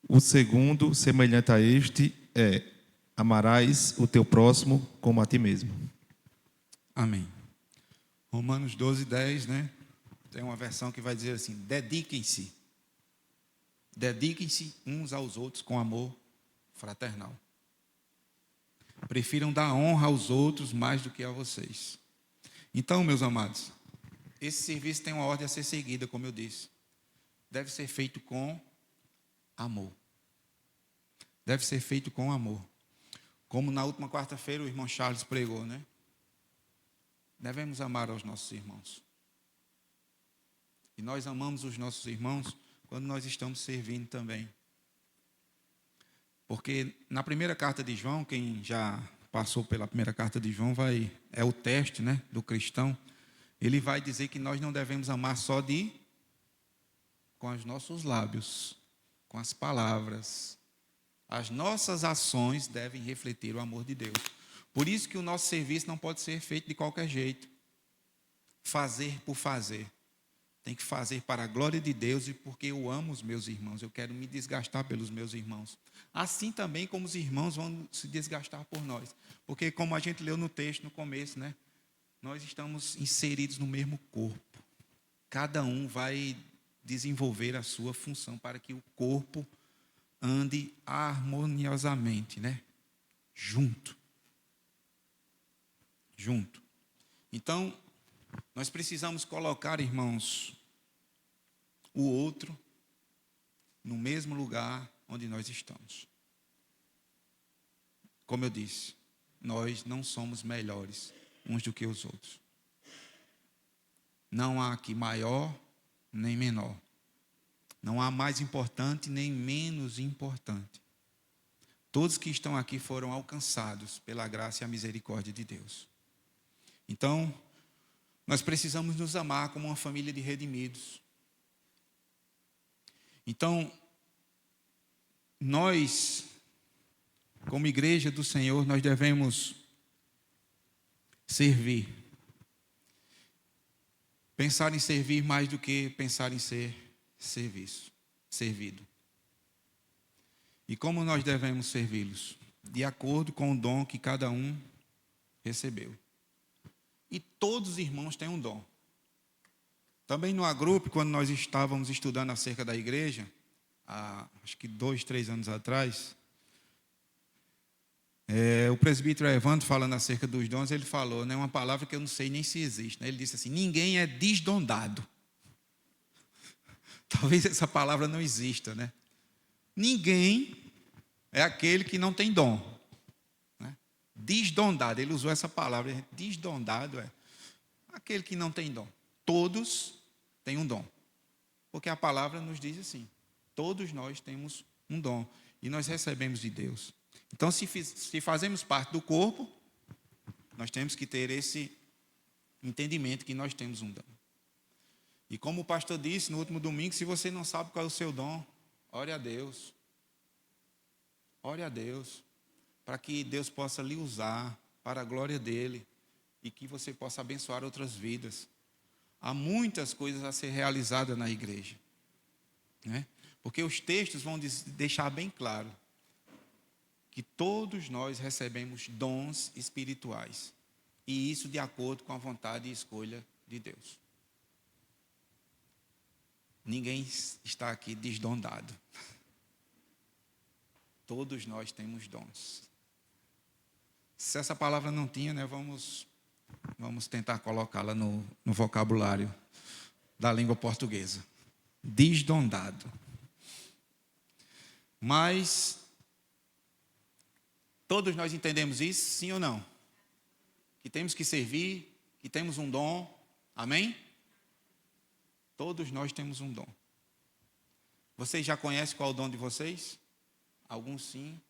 O segundo, semelhante a este, é: amarás o teu próximo como a ti mesmo. Amém. Romanos 12, 10, né? Tem uma versão que vai dizer assim: dediquem-se. Dediquem-se uns aos outros com amor fraternal. Prefiram dar honra aos outros mais do que a vocês. Então, meus amados, esse serviço tem uma ordem a ser seguida, como eu disse. Deve ser feito com amor. Deve ser feito com amor. Como na última quarta-feira o irmão Charles pregou, né? Devemos amar aos nossos irmãos. E nós amamos os nossos irmãos quando nós estamos servindo também. Porque na primeira carta de João, quem já passou pela primeira carta de João, é o teste, né, do cristão. Ele vai dizer que nós não devemos amar só com os nossos lábios, com as palavras. As nossas ações devem refletir o amor de Deus. Por isso que o nosso serviço não pode ser feito de qualquer jeito. Fazer por fazer. Tem que fazer para a glória de Deus e porque eu amo os meus irmãos. Eu quero me desgastar pelos meus irmãos. Assim também como os irmãos vão se desgastar por nós. Porque como a gente leu no texto no começo, né? Nós estamos inseridos no mesmo corpo. Cada um vai desenvolver a sua função para que o corpo ande harmoniosamente, né? Junto. Então, nós precisamos colocar, irmãos, o outro no mesmo lugar onde nós estamos. Como eu disse, nós não somos melhores uns do que os outros. Não há aqui maior nem menor. Não há mais importante nem menos importante. Todos que estão aqui foram alcançados pela graça e a misericórdia de Deus. Então, nós precisamos nos amar como uma família de redimidos. Então, nós, como igreja do Senhor, nós devemos servir. Pensar em servir mais do que pensar em ser servido. E como nós devemos servi-los? De acordo com o dom que cada um recebeu. E todos os irmãos têm um dom. Também no agrupe, quando nós estávamos estudando acerca da igreja, acho que 2, 3 anos atrás, o presbítero Evandro, falando acerca dos dons, ele falou, né, uma palavra que eu não sei nem se existe. Né? Ele disse assim: ninguém é desdondado. Talvez essa palavra não exista, né? Ninguém é aquele que não tem dom. Né? Desdondado, ele usou essa palavra. Desdondado é aquele que não tem dom. Todos têm um dom. Porque a palavra nos diz assim: todos nós temos um dom. e nós recebemos de Deus. Então, se fazemos parte do corpo, nós temos que ter esse entendimento que nós temos um dom. E como o pastor disse no último domingo, se você não sabe qual é o seu dom, ore a Deus. Ore a Deus, para que Deus possa lhe usar para a glória dele e que você possa abençoar outras vidas. Há muitas coisas a ser realizadas na igreja, né? Porque os textos vão deixar bem claro que todos nós recebemos dons espirituais, e isso de acordo com a vontade e escolha de Deus. Ninguém está aqui desdondado. Todos nós temos dons. Se essa palavra não tinha, né, vamos tentar colocá-la no vocabulário da língua portuguesa. Desdondado. Mas todos nós entendemos isso, sim ou não? Que temos que servir, que temos um dom. Amém? Todos nós temos um dom. Vocês já conhecem qual é o dom de vocês? Alguns sim,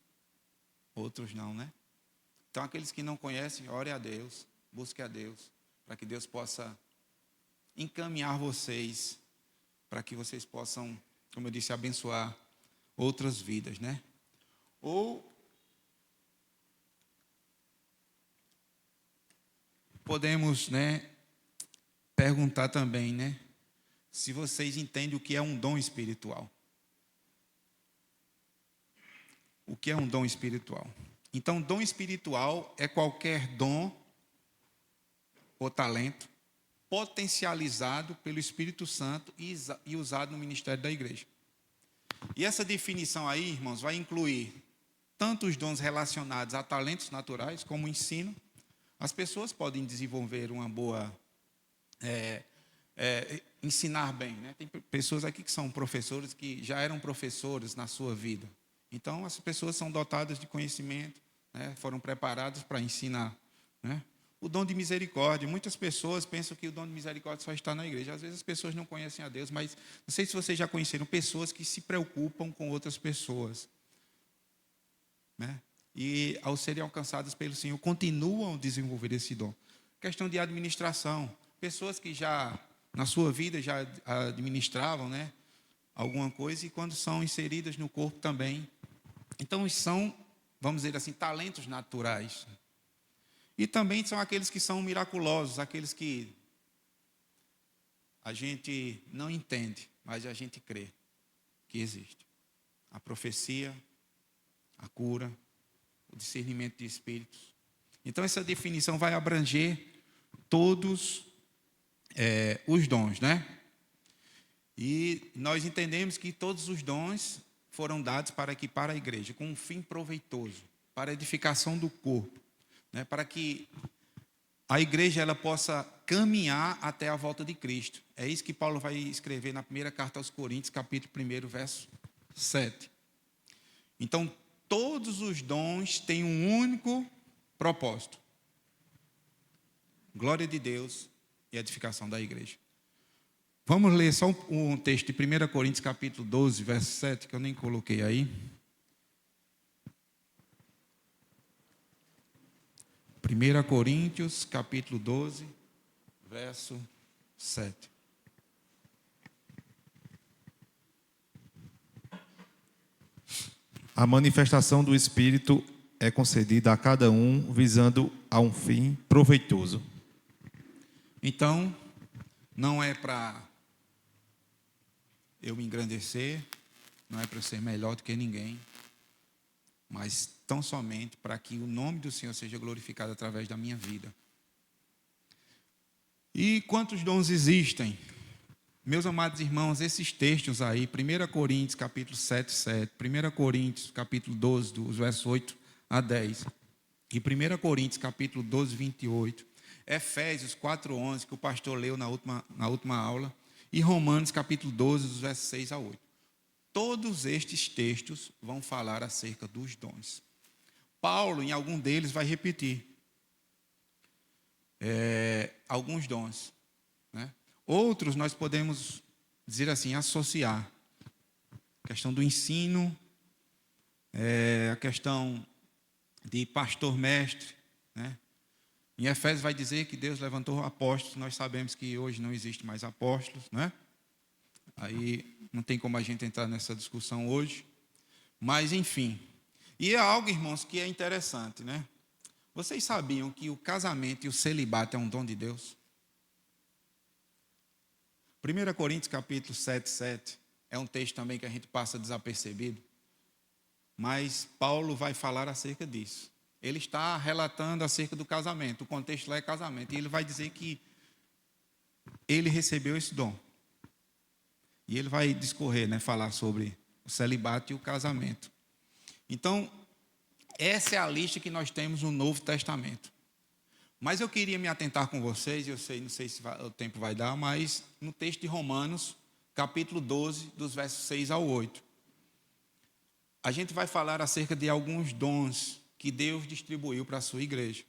outros não, né? Então, aqueles que não conhecem, ore a Deus, busque a Deus, para que Deus possa encaminhar vocês, para que vocês possam, como eu disse, abençoar outras vidas, né? Ou podemos, né, perguntar também, né, se vocês entendem o que é um dom espiritual. O que é um dom espiritual? Então, dom espiritual é qualquer dom ou talento potencializado pelo Espírito Santo e usado no ministério da igreja. E essa definição aí, irmãos, vai incluir tanto os dons relacionados a talentos naturais, como o ensino. As pessoas podem desenvolver uma boa... ensinar bem, né? Tem pessoas aqui que são professores, que já eram professores na sua vida. Então, as pessoas são dotadas de conhecimento, né? Foram preparadas para ensinar, né? O dom de misericórdia. Muitas pessoas pensam que o dom de misericórdia só está na igreja. Às vezes as pessoas não conhecem a Deus, mas não sei se vocês já conheceram pessoas que se preocupam com outras pessoas, né? E, ao serem alcançadas pelo Senhor, continuam a desenvolver esse dom. Questão de administração. Pessoas que já, na sua vida, já administravam, né, alguma coisa, e quando são inseridas no corpo também. Então, são, vamos dizer assim, talentos naturais. E também são aqueles que são miraculosos, aqueles que a gente não entende, mas a gente crê que existe. A profecia, a cura, o discernimento de espíritos. Então, essa definição vai abranger todos os dons, né? E nós entendemos que todos os dons foram dados para a igreja, com um fim proveitoso, para a edificação do corpo, né? Para que a igreja ela possa caminhar até a volta de Cristo. É isso que Paulo vai escrever na primeira carta aos Coríntios, capítulo 1, verso 7. Então, todos os dons têm um único propósito: glória de Deus e edificação da igreja. Vamos ler só um texto de 1 Coríntios, capítulo 12, verso 7, que eu nem coloquei aí. 1 Coríntios, capítulo 12, verso 7. A manifestação do Espírito é concedida a cada um, visando a um fim proveitoso. Então, não é para eu me engrandecer, não é para eu ser melhor do que ninguém, mas tão somente para que o nome do Senhor seja glorificado através da minha vida. E quantos dons existem? Meus amados irmãos, esses textos aí, 1 Coríntios, capítulo 7, 7, 1 Coríntios, capítulo 12, dos versos 8 a 10, e 1 Coríntios, capítulo 12, 28, Efésios 4, 11, que o pastor leu na última aula, e Romanos, capítulo 12, dos versos 6 a 8. Todos estes textos vão falar acerca dos dons. Paulo, em algum deles, vai repetir alguns dons, né? Outros nós podemos dizer assim, associar. A questão do ensino, a questão de pastor-mestre, né? Em Efésios vai dizer que Deus levantou apóstolos, nós sabemos que hoje não existe mais apóstolos, né? Aí não tem como a gente entrar nessa discussão hoje, mas enfim. E é algo, irmãos, que é interessante, né? Vocês sabiam que o casamento e o celibato é um dom de Deus? 1 Coríntios capítulo 7 é um texto também que a gente passa desapercebido, mas Paulo vai falar acerca disso. Ele está relatando acerca do casamento, o contexto lá é casamento, e ele vai dizer que ele recebeu esse dom. E ele vai discorrer, né, falar sobre o celibato e o casamento. Então, essa é a lista que nós temos no Novo Testamento. Mas eu queria me atentar com vocês, não sei se o tempo vai dar, mas no texto de Romanos, capítulo 12, dos versos 6 ao 8. A gente vai falar acerca de alguns dons que Deus distribuiu para a sua igreja.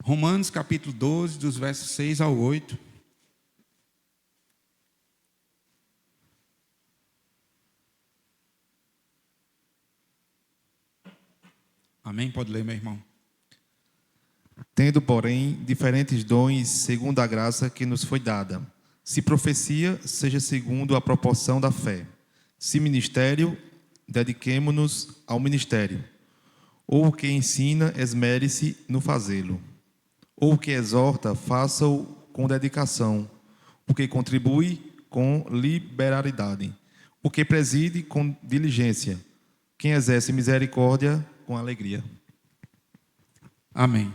Romanos, capítulo 12, dos versos 6 ao 8. Amém? Pode ler, meu irmão. Tendo, porém, diferentes dons segundo a graça que nos foi dada. Se profecia, seja segundo a proporção da fé. Se ministério, dediquemo-nos ao ministério. Ou o que ensina, esmere-se no fazê-lo. Ou o que exorta, faça-o com dedicação. O que contribui, com liberalidade. O que preside, com diligência. Quem exerce misericórdia, com alegria. Amém.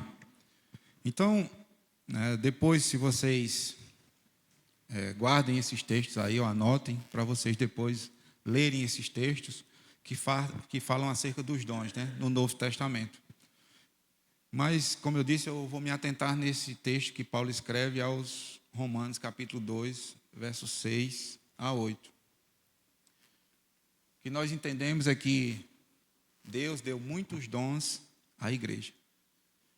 Então, depois, se vocês guardem esses textos aí, ou anotem, para vocês depois lerem esses textos que falam acerca dos dons, né, no Novo Testamento. Mas, como eu disse, eu vou me atentar nesse texto que Paulo escreve aos Romanos, capítulo 2, versos 6 a 8. O que nós entendemos é que Deus deu muitos dons à igreja.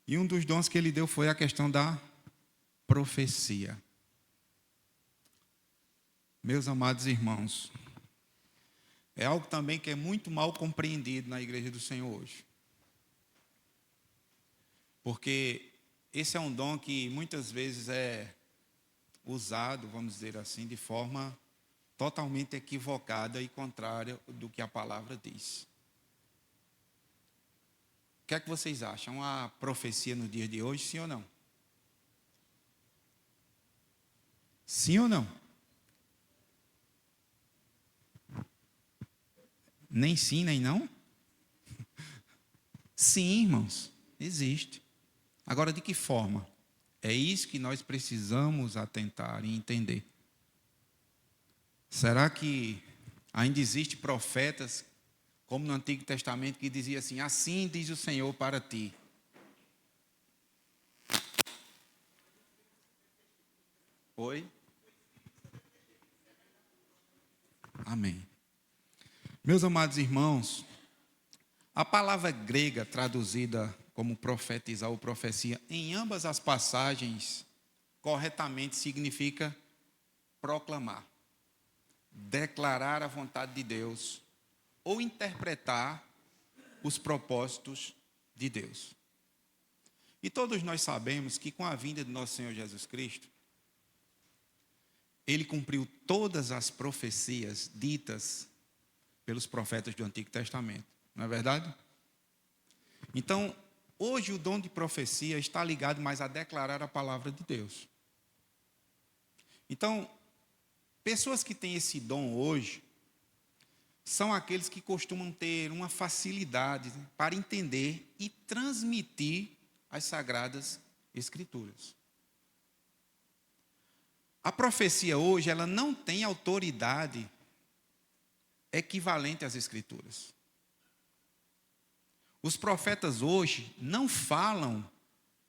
E um dos dons que ele deu foi a questão da profecia. Meus amados irmãos, é algo também que é muito mal compreendido na igreja do Senhor hoje. Porque esse é um dom que muitas vezes é usado, vamos dizer assim, de forma totalmente equivocada e contrária do que a palavra diz. O que é que vocês acham? A profecia no dia de hoje, sim ou não? Sim ou não? Nem sim, nem não? Sim, irmãos, existe. Agora, de que forma? É isso que nós precisamos atentar e entender. Será que ainda existem profetas, como no Antigo Testamento, que dizia assim: assim diz o Senhor para ti? Oi? Amém. Meus amados irmãos, a palavra grega traduzida como profetizar ou profecia, em ambas as passagens, corretamente significa proclamar, declarar a vontade de Deus ou interpretar os propósitos de Deus. E todos nós sabemos que com a vinda de nosso Senhor Jesus Cristo, Ele cumpriu todas as profecias ditas pelos profetas do Antigo Testamento. Não é verdade? Então, hoje o dom de profecia está ligado mais a declarar a palavra de Deus. Então, pessoas que têm esse dom hoje são aqueles que costumam ter uma facilidade para entender e transmitir as Sagradas Escrituras. A profecia hoje, ela não tem autoridade equivalente às Escrituras. Os profetas hoje não falam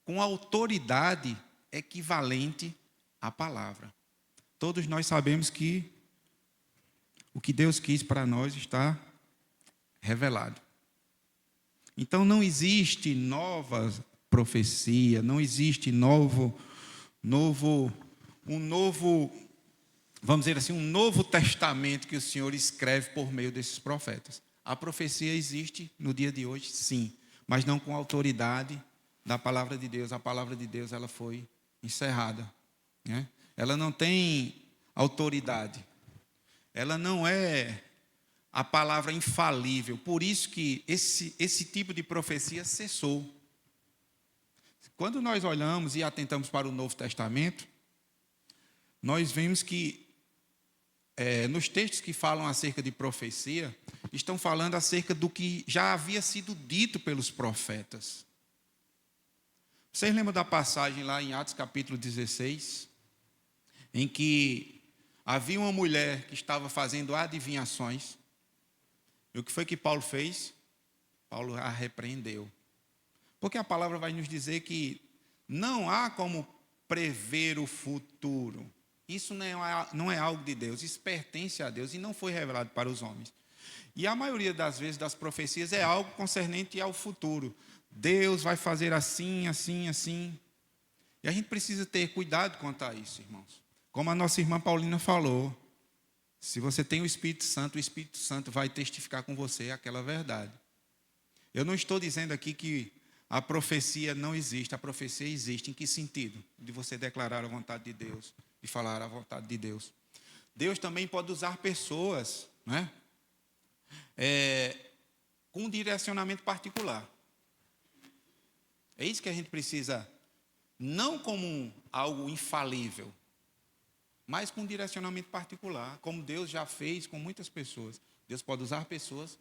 com autoridade equivalente à palavra. Todos nós sabemos que o que Deus quis para nós está revelado. Então não existe nova profecia, não existe um novo vamos dizer assim, um novo testamento que o Senhor escreve por meio desses profetas. A profecia existe no dia de hoje, sim, mas não com a autoridade da palavra de Deus. A palavra de Deus, ela foi encerrada, né? Ela não tem autoridade. Ela não é a palavra infalível. Por isso que esse tipo de profecia cessou. Quando nós olhamos e atentamos para o Novo Testamento, nós vemos que nos textos que falam acerca de profecia, estão falando acerca do que já havia sido dito pelos profetas. Vocês lembram da passagem lá em Atos capítulo 16, em que havia uma mulher que estava fazendo adivinhações, e o que foi que Paulo fez? Paulo a repreendeu. Porque a palavra vai nos dizer que não há como prever o futuro. Isso não é algo de Deus, isso pertence a Deus e não foi revelado para os homens. E a maioria das vezes das profecias é algo concernente ao futuro. Deus vai fazer assim, assim, assim. E a gente precisa ter cuidado quanto a isso, irmãos. Como a nossa irmã Paulina falou, se você tem o Espírito Santo vai testificar com você aquela verdade. Eu não estou dizendo aqui que a profecia não existe, a profecia existe. Em que sentido? De você declarar a vontade de Deus, de falar a vontade de Deus. Deus também pode usar pessoas, né? Com um direcionamento particular. É isso que a gente precisa, não como algo infalível, mas com um direcionamento particular, como Deus já fez com muitas pessoas. Deus pode usar pessoas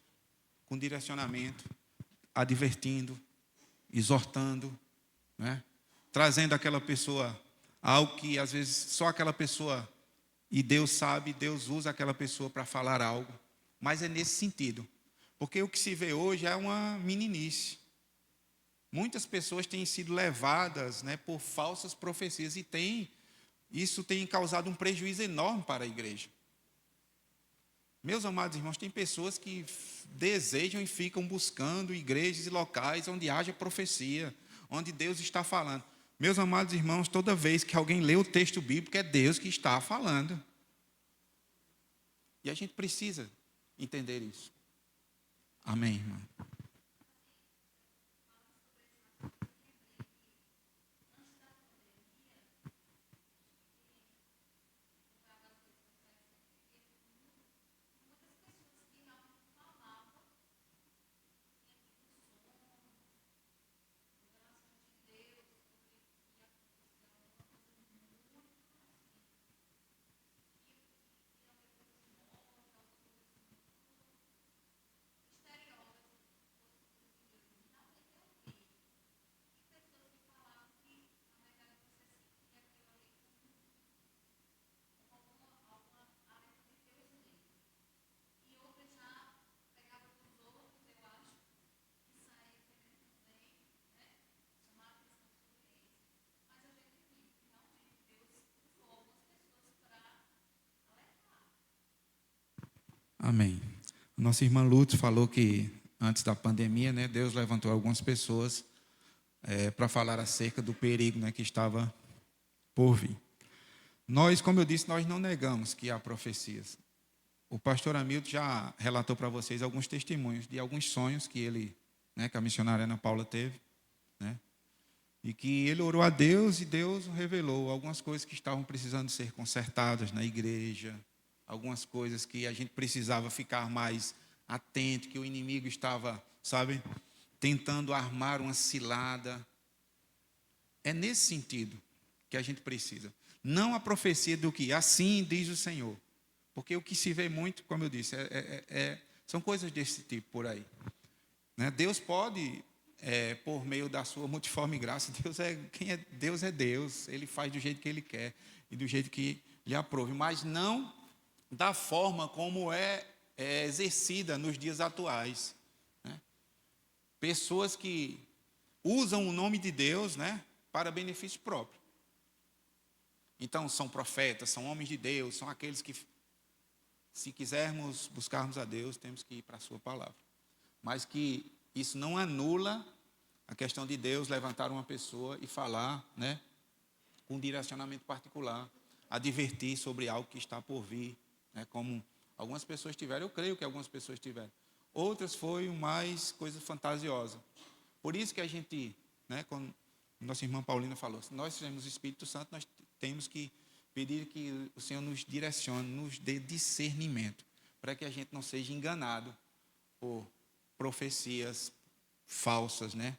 com direcionamento, advertindo, exortando, né? Trazendo àquela pessoa algo que às vezes só aquela pessoa, e Deus sabe, Deus usa aquela pessoa para falar algo, mas é nesse sentido, porque o que se vê hoje é uma meninice. Muitas pessoas têm sido levadas, né, por falsas profecias e isso tem causado um prejuízo enorme para a igreja. Meus amados irmãos, tem pessoas que desejam e ficam buscando igrejas e locais onde haja profecia, onde Deus está falando. Meus amados irmãos, toda vez que alguém lê o texto bíblico, é Deus que está falando. E a gente precisa entender isso. Amém, irmão? Amém. A nossa irmã Lutz falou que antes da pandemia, né, Deus levantou algumas pessoas para falar acerca do perigo, né, que estava por vir. Nós, como eu disse, nós não negamos que há profecias. O pastor Hamilton já relatou para vocês alguns testemunhos de alguns sonhos que ele, né, que a missionária Ana Paula teve, né, e que ele orou a Deus e Deus revelou algumas coisas que estavam precisando ser consertadas na igreja, algumas coisas que a gente precisava ficar mais atento, que o inimigo estava, sabe, tentando armar uma cilada. É nesse sentido que a gente precisa. Não a profecia do que assim diz o Senhor. Porque o que se vê muito, como eu disse, são coisas desse tipo por aí. Né? Deus pode, por meio da sua multiforme graça, Deus é Deus. Ele faz do jeito que Ele quer e do jeito que lhe aprove. Mas não da forma como é exercida nos dias atuais. Né? Pessoas que usam o nome de Deus, né, para benefício próprio. Então, são profetas, são homens de Deus, são aqueles que, se quisermos buscarmos a Deus, temos que ir para a sua palavra. Mas que isso não anula a questão de Deus levantar uma pessoa e falar, né, com um direcionamento particular advertir sobre algo que está por vir, né? Como algumas pessoas tiveram, eu creio que algumas pessoas tiveram. Outras foi mais coisa fantasiosa. Por isso que a gente, né, quando nossa irmã Paulina falou, se nós temos o Espírito Santo, nós temos que pedir que o Senhor nos direcione, nos dê discernimento, para que a gente não seja enganado por profecias falsas, né?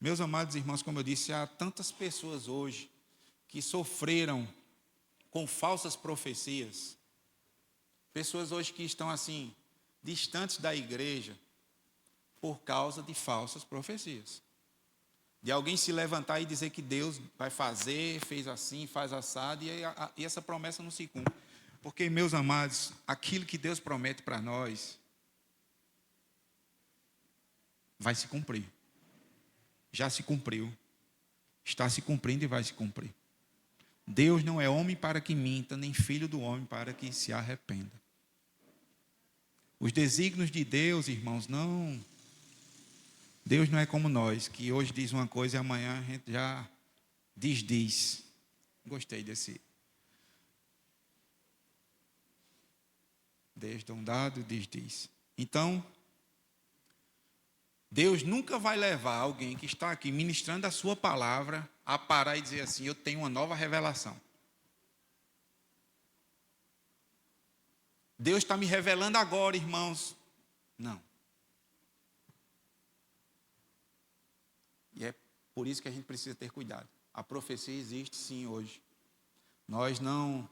Meus amados irmãos, como eu disse, há tantas pessoas hoje que sofreram com falsas profecias. Pessoas hoje que estão assim, distantes da igreja, por causa de falsas profecias. De alguém se levantar e dizer que Deus vai fazer, fez assim, faz assado, e essa promessa não se cumpre. Porque, meus amados, aquilo que Deus promete para nós vai se cumprir. Já se cumpriu. Está se cumprindo e vai se cumprir. Deus não é homem para que minta, nem filho do homem para que se arrependa. Os desígnios de Deus, irmãos, não... Deus não é como nós, que hoje diz uma coisa e amanhã a gente já desdiz. Gostei desse. Desde um dado, desdiz. Então, Deus nunca vai levar alguém que está aqui ministrando a sua palavra a parar e dizer assim, eu tenho uma nova revelação. Deus está me revelando agora, irmãos. Não. E é por isso que a gente precisa ter cuidado. A profecia existe sim hoje. Nós não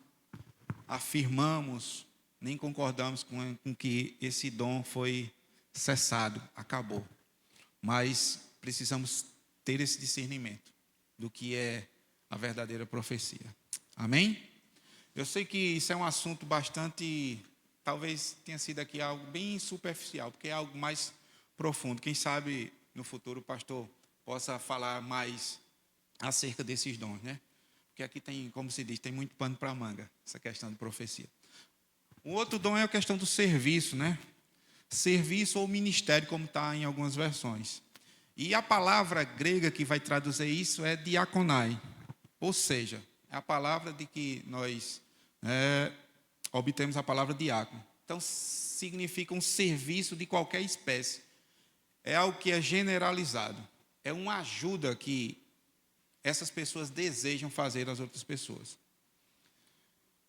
afirmamos, nem concordamos com que esse dom foi cessado, acabou. Mas precisamos ter esse discernimento do que é a verdadeira profecia. Amém? Eu sei que isso é um assunto bastante, talvez tenha sido aqui algo bem superficial, porque é algo mais profundo. Quem sabe no futuro o pastor possa falar mais acerca desses dons, né? Porque aqui tem, como se diz, tem muito pano para manga, essa questão de profecia. O outro dom é a questão do serviço, né? Serviço ou ministério, como está em algumas versões. E a palavra grega que vai traduzir isso é diaconai, ou seja, é a palavra de que nós obtemos a palavra diácono. Então, significa um serviço de qualquer espécie. É algo que é generalizado. É uma ajuda que essas pessoas desejam fazer às outras pessoas.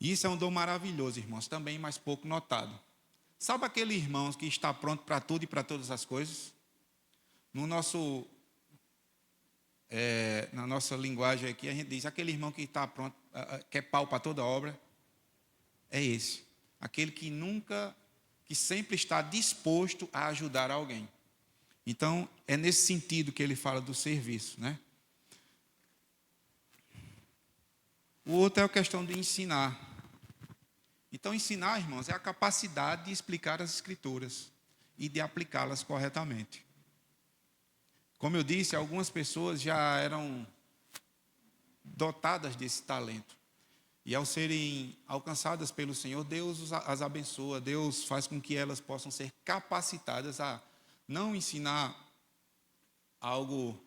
Isso é um dom maravilhoso, irmãos, também mais pouco notado. Sabe aquele irmão que está pronto para tudo e para todas as coisas? No nosso, na nossa linguagem aqui, a gente diz, aquele irmão que está pronto, que é pau para toda obra, é esse. Aquele que sempre está disposto a ajudar alguém. Então, é nesse sentido que ele fala do serviço, né? O outro é a questão de ensinar. Então, ensinar, irmãos, é a capacidade de explicar as Escrituras e de aplicá-las corretamente. Como eu disse, algumas pessoas já eram dotadas desse talento. E ao serem alcançadas pelo Senhor, Deus as abençoa, Deus faz com que elas possam ser capacitadas a não ensinar algo...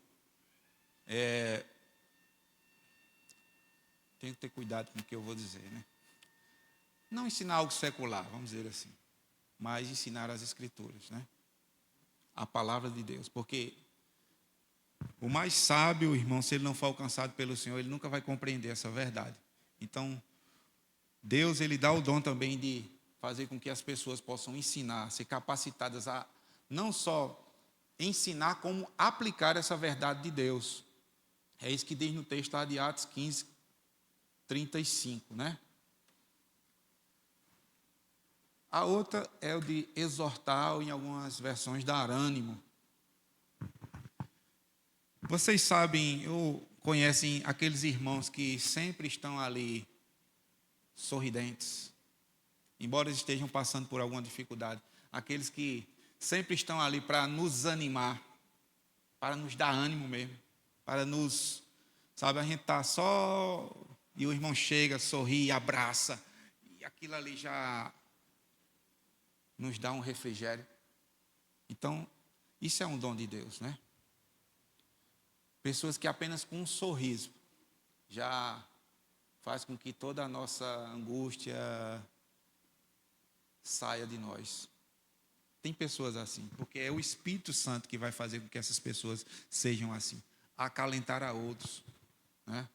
tenho que ter cuidado com o que eu vou dizer, né? Não ensinar algo secular, vamos dizer assim, mas ensinar as Escrituras, né? A palavra de Deus, porque o mais sábio, irmão, se ele não for alcançado pelo Senhor, ele nunca vai compreender essa verdade. Então, Deus, ele dá o dom também de fazer com que as pessoas possam ensinar, ser capacitadas a não só ensinar, como aplicar essa verdade de Deus. É isso que diz no texto lá de Atos 15, 35, né? A outra é o de exortar, ou em algumas versões, dar ânimo. Vocês sabem, ou conhecem aqueles irmãos que sempre estão ali sorridentes, embora estejam passando por alguma dificuldade. Aqueles que sempre estão ali para nos animar, para nos dar ânimo mesmo, para nos, sabe, a gente está só, e o irmão chega, sorri, abraça, e aquilo ali já nos dá um refrigério. Então, isso é um dom de Deus, né? Pessoas que apenas com um sorriso já faz com que toda a nossa angústia saia de nós. Tem pessoas assim, porque é o Espírito Santo que vai fazer com que essas pessoas sejam assim, acalentar a outros, né?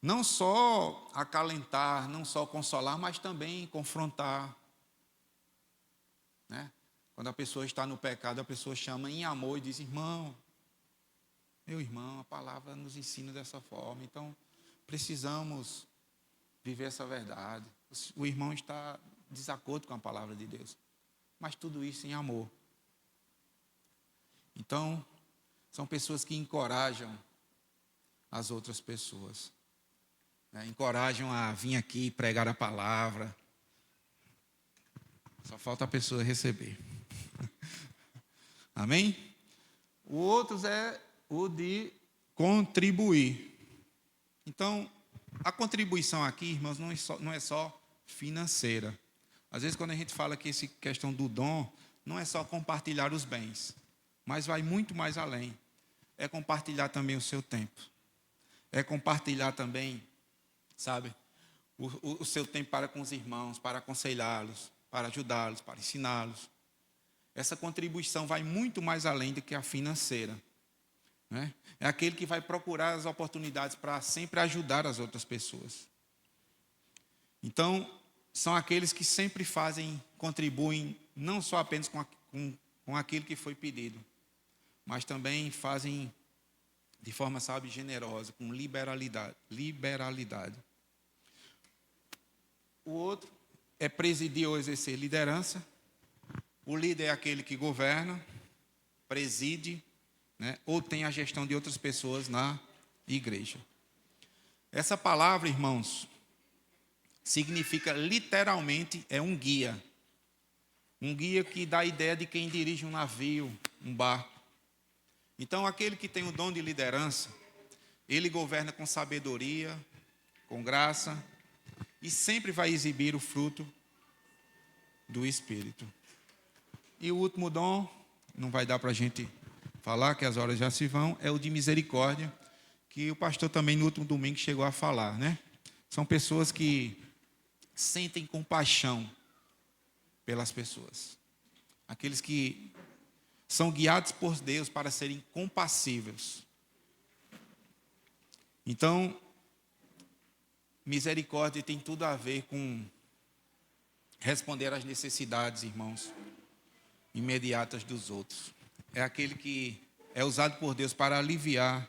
Não só acalentar, não só consolar, mas também confrontar, né? Quando a pessoa está no pecado, a pessoa chama em amor e diz: irmão, meu irmão, a palavra nos ensina dessa forma, então precisamos viver essa verdade. O irmão está em desacordo com a palavra de Deus, mas tudo isso em amor. Então, são pessoas que encorajam as outras pessoas, né? Encorajam a vir aqui pregar a palavra. Só falta a pessoa receber. Amém? O outro é o de contribuir. Então, a contribuição aqui, irmãos, não é só financeira. Às vezes, quando a gente fala que essa questão do dom, não é só compartilhar os bens, mas vai muito mais além. É compartilhar também o seu tempo. É compartilhar também, sabe, o seu tempo para com os irmãos, para aconselhá-los, para ajudá-los, para ensiná-los. Essa contribuição vai muito mais além do que a financeira, né? É aquele que vai procurar as oportunidades para sempre ajudar as outras pessoas. Então, são aqueles que sempre contribuem, não só apenas com aquilo que foi pedido, mas também fazem de forma, sabe, generosa, com liberalidade. O outro é presidir ou exercer liderança. O líder é aquele que governa, preside, né, ou tem a gestão de outras pessoas na igreja. Essa palavra, irmãos, significa literalmente um guia. Um guia que dá a ideia de quem dirige um navio, um barco. Então, aquele que tem o dom de liderança, ele governa com sabedoria, com graça, e sempre vai exibir o fruto do Espírito. E o último dom, não vai dar para a gente falar, que as horas já se vão, é o de misericórdia, que o pastor também no último domingo chegou a falar, né? São pessoas que sentem compaixão pelas pessoas. Aqueles que são guiados por Deus para serem compassíveis. Então, misericórdia tem tudo a ver com responder às necessidades, irmãos, imediatas dos outros. É aquele que é usado por Deus para aliviar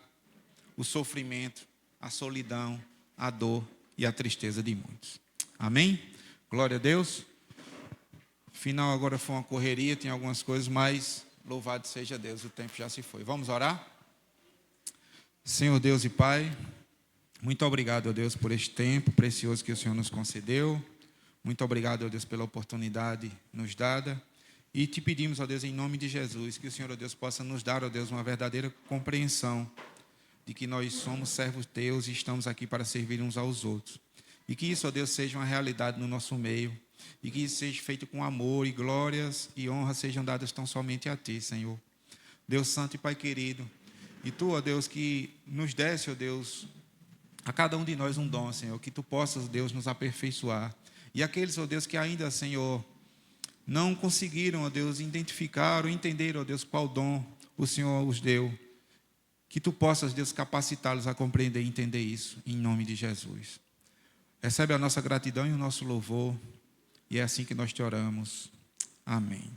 o sofrimento, a solidão, a dor e a tristeza de muitos. Amém? Glória a Deus. Final agora foi uma correria, tem algumas coisas, mas louvado seja Deus, o tempo já se foi. Vamos orar? Senhor Deus e Pai, muito obrigado, ó Deus, por este tempo precioso que o Senhor nos concedeu. Muito obrigado, ó Deus, pela oportunidade nos dada. E te pedimos, ó Deus, em nome de Jesus, que o Senhor, ó Deus, possa nos dar, ó Deus, uma verdadeira compreensão de que nós somos servos teus e estamos aqui para servir uns aos outros. E que isso, ó Deus, seja uma realidade no nosso meio. E que isso seja feito com amor, e glórias e honras sejam dadas tão somente a Ti, Senhor. Deus Santo e Pai querido. E Tu, ó Deus, que nos desse, ó Deus, a cada um de nós um dom, Senhor. Que Tu possas, Deus, nos aperfeiçoar. E aqueles, ó Deus, que ainda, Senhor, não conseguiram, ó Deus, identificar ou entender, ó Deus, qual dom o Senhor os deu. Que Tu possas, Deus, capacitá-los a compreender e entender isso, em nome de Jesus. Recebe a nossa gratidão e o nosso louvor. E é assim que nós te oramos. Amém.